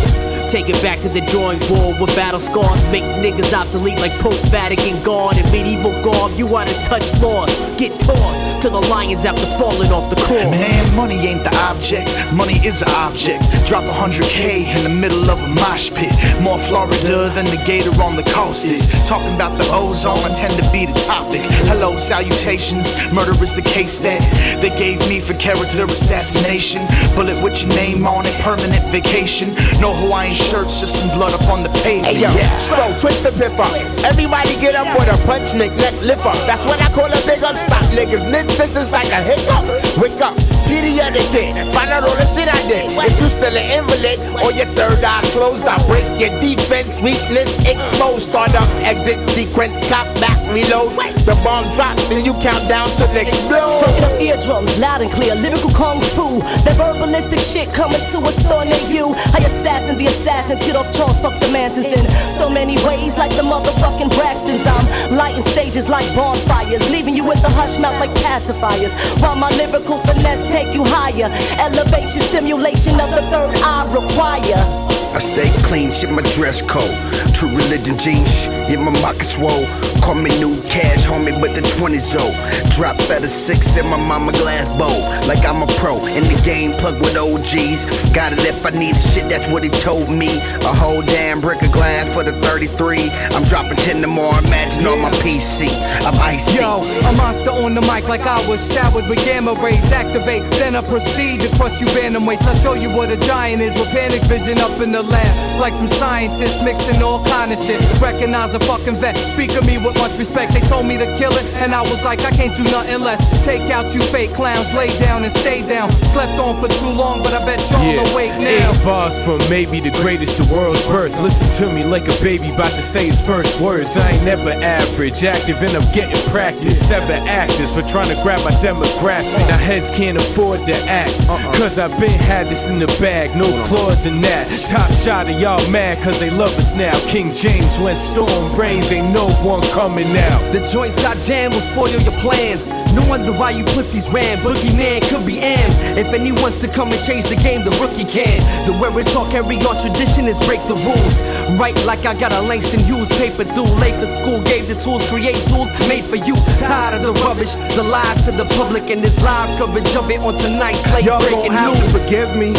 Take it back to the drawing board with battle scars. Make niggas obsolete like Pope Vatican Guard and medieval garb. You oughta touch laws. Get tossed. to the lions after falling off the claw. Man, money ain't the object, money is an object. Drop 100K in the middle of a mosh pit. More Florida than the gator on the coast is. Talking about the ozone, I tend to be the topic. Hello, salutations, murder is the case that they gave me for character assassination. Bullet with your name on it, permanent vacation. No Hawaiian shirts, just some blood up on the pavement. Hey yo, scroll, twist the piffer. Everybody get up with a punch, neck lift up. That's what I call a big up. Stop niggas, lit senses like a hiccup. Wake up, pediatric, find out all the shit I did. If you still an invalid or your third eye closed, I break your defense, weakness exposed. Start up, exit sequence, cop back, reload. The bomb drop, then you count down till it explode. Fucking up eardrums, loud and clear, lyrical kung fu. That verbalistic shit coming to a store near you. I assassin the assassin, get off Charles, fuck the Mansons in so many ways, like the motherfucking Braxtons. I'm lighting stages like bonfires, leaving you with the hush mouth like pacifiers. While my lyrical finesse take you higher, elevation, stimulation of the third eye require. I stay clean, shit my dress code. True religion jeans, yeah my pockets swole. Call me new cash, homie, but the 20s old. Dropped at a 6 in my mama glass bowl. Like I'm a pro, in the game, plug with OGs. Got it if I need shit, that's what he told me. A whole damn brick of glass for the 33. I'm dropping 10 tomorrow, imagine on my PC. I'm icy. Yo, a monster on the mic like I was showered with gamma rays. Activate, then I proceed to crush you bantamweights. I'll show you what a giant is with panic vision up in the lab. Like some scientists mixing all kind of shit. Recognize a fucking vet, speak of me with much respect. They told me to kill it, and I was like, I can't do nothing less. Take out you fake clowns, lay down and stay down. Slept on for too long, but I bet y'all awake now. 8 bars from maybe the greatest the world's birth. Listen to me like a baby about to say his first words. I ain't never average, active, and I'm getting practice. 7 actors for trying to grab my demographic. Now heads can't afford to act, cause I've been had this in the bag. No claws in that. Top shot of y'all mad cause they love us now. King James, when storm rains, ain't no one coming out. The joints I jam will spoil your plans. No wonder why you pussies ran. Boogeyman could be am. If anyone's to come and change the game, the rookie can. The way we talk, carry on tradition is break the rules. Right like I got a Langston Hughes paper through. Late for school, gave the tools, create tools made for you. Tired of the rubbish, the lies to the public, and this live coverage of it on tonight's late breaking Y'all gon' have news. to forgive me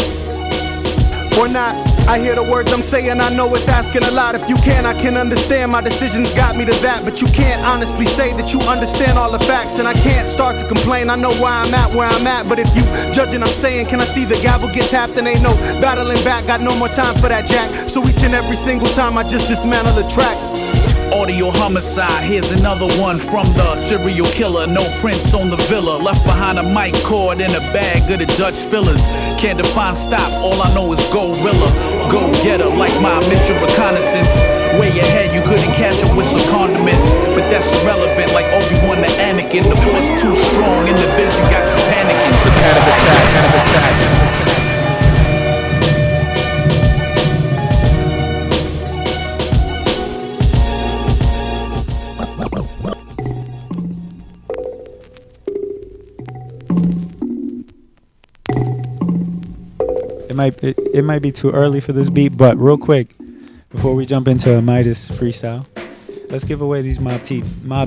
or not. I hear the words I'm saying, I know it's asking a lot. If you can, I can understand, my decisions got me to that. But you can't honestly say that you understand all the facts. And I can't start to complain, I know where I'm at. But if you judging, I'm saying, can I see the gavel get tapped? And ain't no battling back, got no more time for that jack. So each and every single time I just dismantle the track. Audio homicide, here's another one from the serial killer. No prints on the villa, left behind a mic cord in a bag of the Dutch fillers. Can't define stop, all I know is gorilla. Go getter like my mission reconnaissance. Way ahead, you couldn't catch him with some condiments. But that's irrelevant, like Obi-Wan to Anakin. The force too strong and the vision got you panicking. Panic attack. It might be too early for this beat, but real quick, before we jump into a Midas freestyle, let's give away these Mob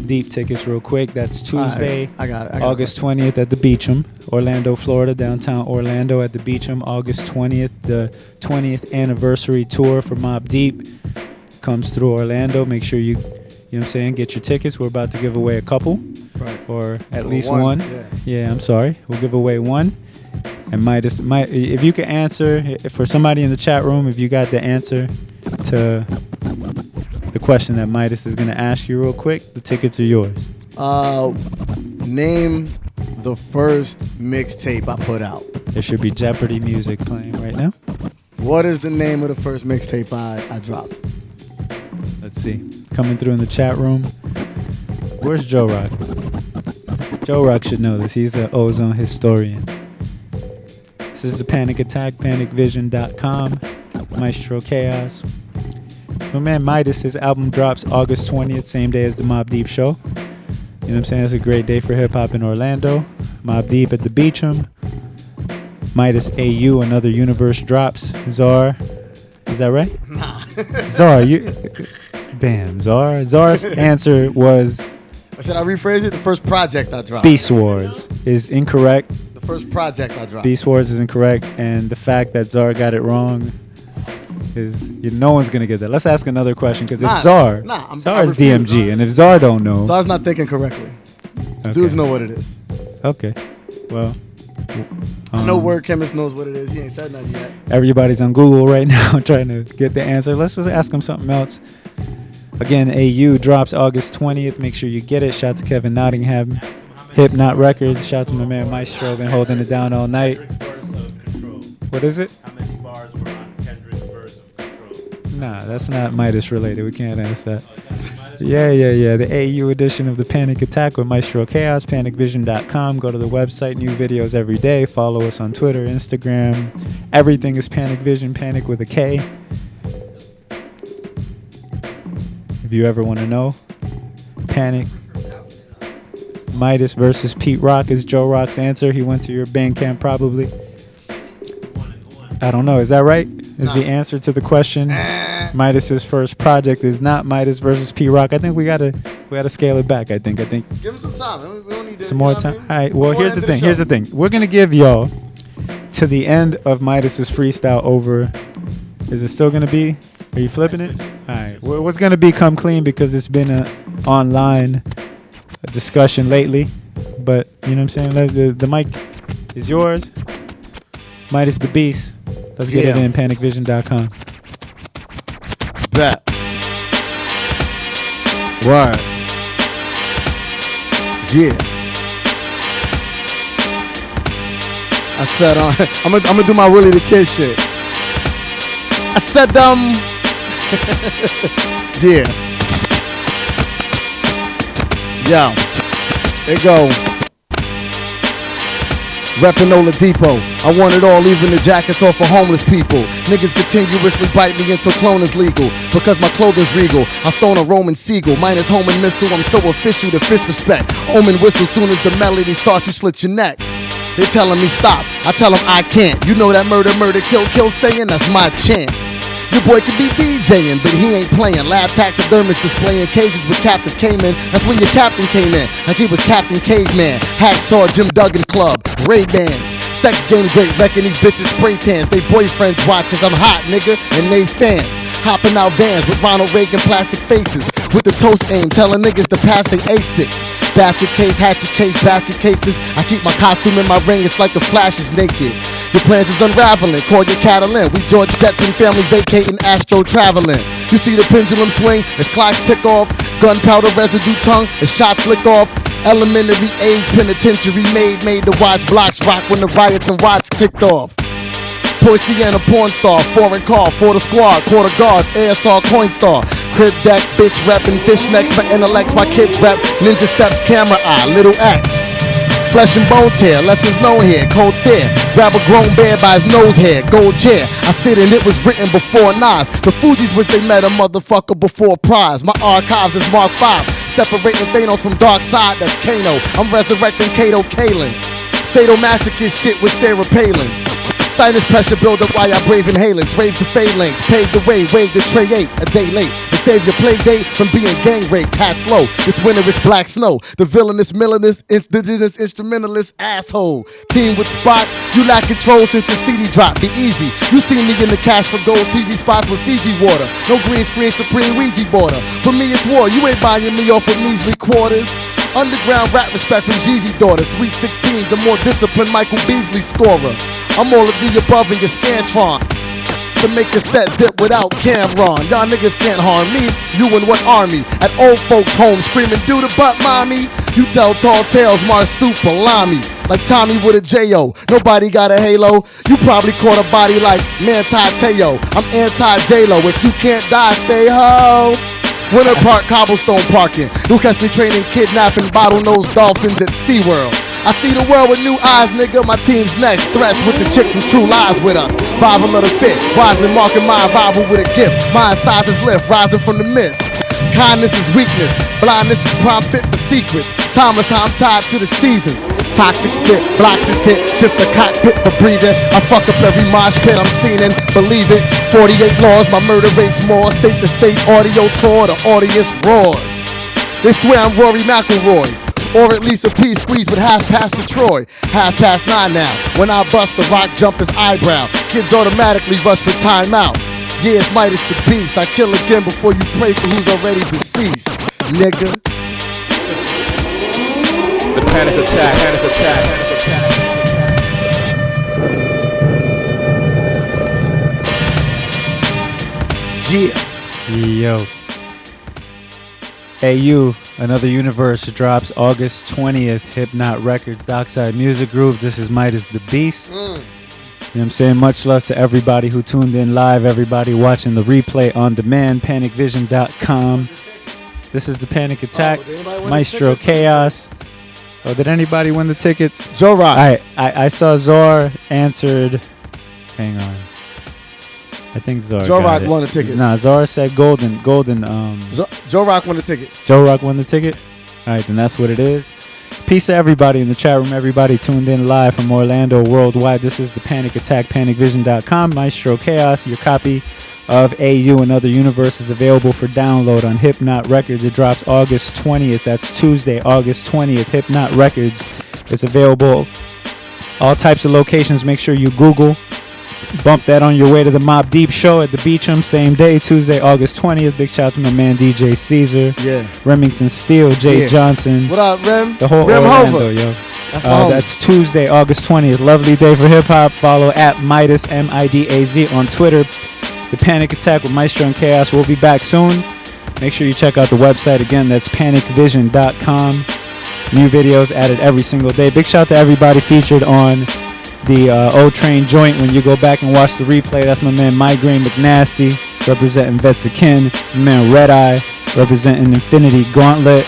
Deep tickets real quick. That's Tuesday, I got it. August 20th at the Beecham, Orlando, Florida, downtown Orlando at the Beecham, August 20th. The 20th anniversary tour for Mob Deep comes through Orlando. Make sure you know what I'm saying, get your tickets. We're about to give away a couple, right, or at least one. Yeah, I'm sorry. We'll give away one. And Midas, if you can answer, for somebody in the chat room, if you got the answer to the question that Midas is going to ask you real quick, the tickets are yours. Name the first mixtape I put out. There should be Jeopardy music playing right now. What is the name of the first mixtape I dropped? Let's see. Coming through in the chat room. Where's Joe Rock? Joe Rock should know this. He's an ozone historian. This is a Panic Attack, panicvision.com, Maestro Chaos. My man Midas, his album drops August 20th, same day as the Mob Deep show. You know what I'm saying? It's a great day for hip-hop in Orlando. Mob Deep at the Beecham. Midas AU, Another Universe drops. Czar, is that right? Nah. Czar, you... Damn, Czar. Czar's answer was Should I rephrase it? The first project I dropped. Beast Wars is incorrect. The first project I dropped. Beast Wars is incorrect, and the fact that Czar got it wrong is no one's gonna get that. Let's ask another question, because if Czar is DMG, and if Czar don't know, Czar's not thinking correctly. Okay. Dudes know what it is. Okay, well, I know Word Chemist knows what it is. He ain't said nothing yet. everybody's on Google right now trying to get the answer. Let's just ask him something else. Again, AU drops August 20th. Make sure you get it. Shout to Kevin Nottingham, Hip Knot Records. Shout to my man Maestro, been holding it down all night. What is it? Nah, that's not Midas related. We can't ask that. Yeah. The AU edition of the Panic Attack with Maestro Chaos, panicvision.com. Go to the website, new videos every day. Follow us on Twitter, Instagram. Everything is Panic Vision, Panic with a K. If you ever want to know, Panic, Midas versus Pete Rock is Joe Rock's answer. He went to your band camp probably. I don't know. Is that right? Is the answer to the question? Midas's first project is not Midas versus Pete Rock. I think we gotta scale it back. I think. Give him some time. We don't need to, some more time. All right. Well, here's the thing. We're gonna give y'all to the end of Midas's freestyle over. Is it still gonna be? Are you flipping it? All right. Well, what's gonna be Come Clean, because it's been a online discussion lately. But you know what I'm saying. The mic is yours. Midas the Beast. Let's get it in panicvision.com. Bet. Word. Yeah. I said, I'm gonna do my Willie the Kid shit. I said, yeah. Yo, there go. Reppin' Oladipo. I want it all, even the jackets off for homeless people. Niggas continuously bite me until clone is legal. Because my clothing's regal. I stone a Roman seagull. Mine is home and missile. I'm so official to fish respect. Omen whistle soon as the melody starts, you slit your neck. They telling me stop. I tell them I can't. You know that murder, kill saying? That's my chant. Your boy could be DJing, but he ain't playing. Lab taxidermists displaying cages with captive Cayman. That's when your captain came in, like he was Captain Caveman. Hacksaw, Jim Duggan Club, Ray-Bans. Sex game great, wrecking these bitches spray tans. They boyfriends watch cause I'm hot, nigga, and they fans. Hopping out vans with Ronald Reagan plastic faces. With the toast aim, telling niggas to pass they A6. Basket case, hatchet case, basket cases. I keep my costume in my ring, it's like the Flash is naked. Your plans is unraveling, call your cattle in. We George Jetson family vacating, astro traveling. You see the pendulum swing, as clocks tick off. Gunpowder residue tongue, as shots flick off. Elementary age penitentiary made to watch blocks rock when the riots and watts kicked off. Poinciana porn star, foreign car, for the squad, quarter guards, ASR coin star. Crib deck, bitch reppin', fishnecks for intellects, my kids rep. Ninja steps, camera eye, little X. Flesh and bone tear, lessons known here, cold stare. Grab a grown bear by his nose hair, gold chair. I sit and it was written before Nas. The Fugees wish they met a motherfucker before Prize. My archives is Mark 5. Separating Thanos from Dark Side, that's Kano. I'm resurrecting Kato Kalin. Sadomasochist shit with Sarah Palin. Sinus pressure build up while y'all brave inhalants. Rave to phalanx, pave the way, wave the tray 8, a day late. To save your play date from being gang raped, patch low. It's winter, it's black snow. The villainous, millinous, indigenous, instrumentalist, asshole. Team with spot, you lack control since the CD drop. Be easy. You see me in the cash for gold TV spots with Fiji water. No green screen, supreme Ouija border. For me it's war, you ain't buying me off with measly quarters. Underground rap respect from Jeezy daughter. Sweet 16's a more disciplined Michael Beasley scorer. I'm all of the above in your Scantron. To make a set dip without Cameron. Y'all niggas can't harm me. You and what army? At old folks' home screaming, do the butt, mommy. You tell tall tales, marsupilami. Like Tommy with a J.O. Nobody got a halo. You probably caught a body like Manti Te'o. I'm anti-J-Lo. If you can't die, say ho. Winter Park, cobblestone parking. You catch me training, kidnapping, bottlenose dolphins at SeaWorld. I see the world with new eyes, nigga. My team's next. Threats with the chick from True Lies with us. Rival of the fit. Wiseman marking my arrival with a gift. My size is lift, rising from the mist. Kindness is weakness. Blindness is prime fit for secrets. Timeless how I'm tied to the seasons. Toxic spit, blocks is hit. Shift the cockpit for breathing. I fuck up every mosh pit I'm seen in. Believe it. 48 laws, my murder rate's more. State to state audio tour, the audience roars. They swear I'm Rory McIlroy. Or at least a P squeeze with half past Detroit. 9:30 now. When I bust, the rock jump his eyebrow. Kids automatically rush for timeout. Yeah, it's Midas the Beast. I kill again before you pray for who's already deceased, nigga. The panic attack, panic attack, panic attack. Yeah. Yo. AU, Another Universe drops August 20th. Hypnot Records, Dockside Music Group. This is Midas the Beast. You know what I'm saying? Much love to everybody who tuned in live, everybody watching the replay on demand, panicvision.com. This is the Panic Attack. Maestro Chaos. Oh, did anybody win the tickets? Joe Rock. I saw Zor answered. Hang on. I think Zor. Joe Rock won the ticket. Nah, Zor said golden. Joe Rock won the ticket. Joe Rock won the ticket? All right, then that's what it is. Peace to everybody in the chat room, everybody tuned in live from Orlando worldwide. This is the Panic Attack, panicvision.com. Maestro Chaos, your copy of AU Another Universe is available for download on Hypnot Records. It drops August 20th. That's Tuesday, August 20th. Hypnot Records. It's available all types of locations. Make sure you Google. Bump that on your way to the Mobb Deep show at the Beecham, same day, Tuesday, August 20th. Big shout out to my man DJ Caesar. Yeah. Remington Steele, Jay Johnson. What up, Rem? The whole Rem Orlando, Hova. yo. That's Tuesday, August 20th. Lovely day for hip hop. Follow at Midas, MIDAZ on Twitter. The Panic Attack with Maestro and Chaos. We'll be back soon. Make sure you check out the website again. That's panicvision.com. New videos added every single day. Big shout out to everybody featured on the O-Train joint. When you go back and watch the replay, that's my man Migraine McNasty representing Vets of Kin, my man Red Eye representing Infinity Gauntlet,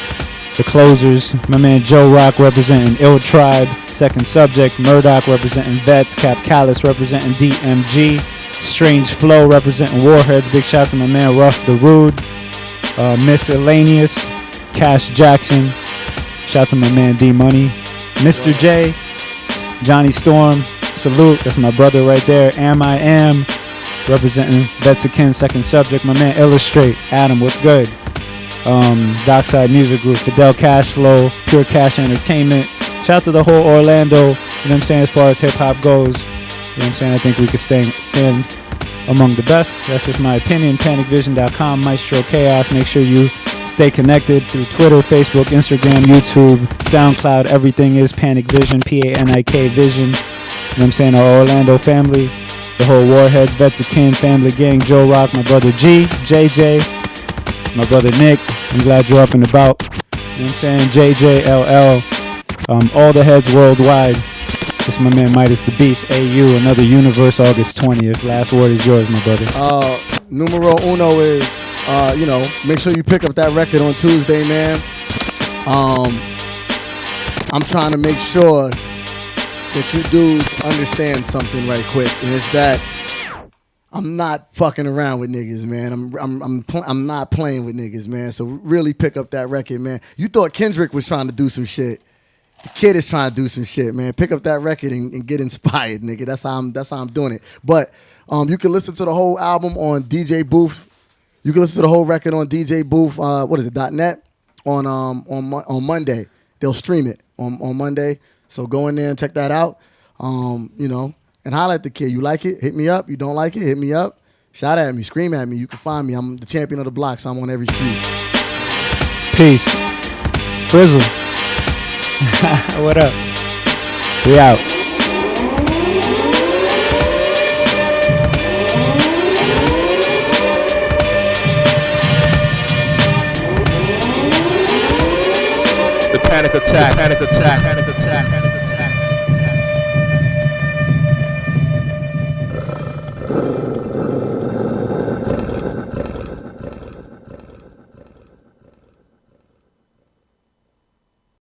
the Closers, my man Joe Rock representing Ill Tribe, Second Subject, Murdoch representing Vets, Cap Callus representing DMG, Strange Flow representing Warheads. Big shout out to my man Ruff the Rude, Miscellaneous, Cash Jackson, shout out to my man D Money, Mr. J, Johnny Storm, salute, that's my brother right there. I Am, representing Vets of Kin, Second Subject. My man Illustrate, Adam, what's good? Dockside Music Group, Fidel Cashflow, Pure Cash Entertainment. Shout out to the whole Orlando, you know what I'm saying, as far as hip hop goes. You know what I'm saying, I think we could stand among the best. That's just my opinion. Panicvision.com, Maestro Chaos. Make sure you stay connected through Twitter, Facebook, Instagram, YouTube, SoundCloud. Everything is Panic Vision, Panik Vision. You know what I'm saying? Our Orlando family, the whole Warheads, Vets of Kin, Family Gang, Joe Rock, my brother G, JJ, my brother Nick. I'm glad you're up and about. You know what I'm saying? JJLL, all the heads worldwide. This is my man Midas the Beast, AU, Another Universe, August 20th. Last word is yours, my brother. Numero uno is, make sure you pick up that record on Tuesday, man. I'm trying to make sure that you dudes understand something right quick, and it's that I'm not fucking around with niggas, man. I'm not playing with niggas, man. So really pick up that record, man. You thought Kendrick was trying to do some shit. The kid is trying to do some shit, man. Pick up that record and get inspired, nigga. That's how I'm doing it. But you can listen to the whole album on DJ Booth. You can listen to the whole record on DJ Booth. .net on Monday. They'll stream it on Monday. So go in there and check that out. And holler at the kid. You like it? Hit me up. You don't like it? Hit me up. Shout at me. Scream at me. You can find me. I'm the champion of the block, so I'm on every street. Peace. Frizzle. What up? We out. The Panic Attack, Panic Attack, Panic Attack, Panic Attack.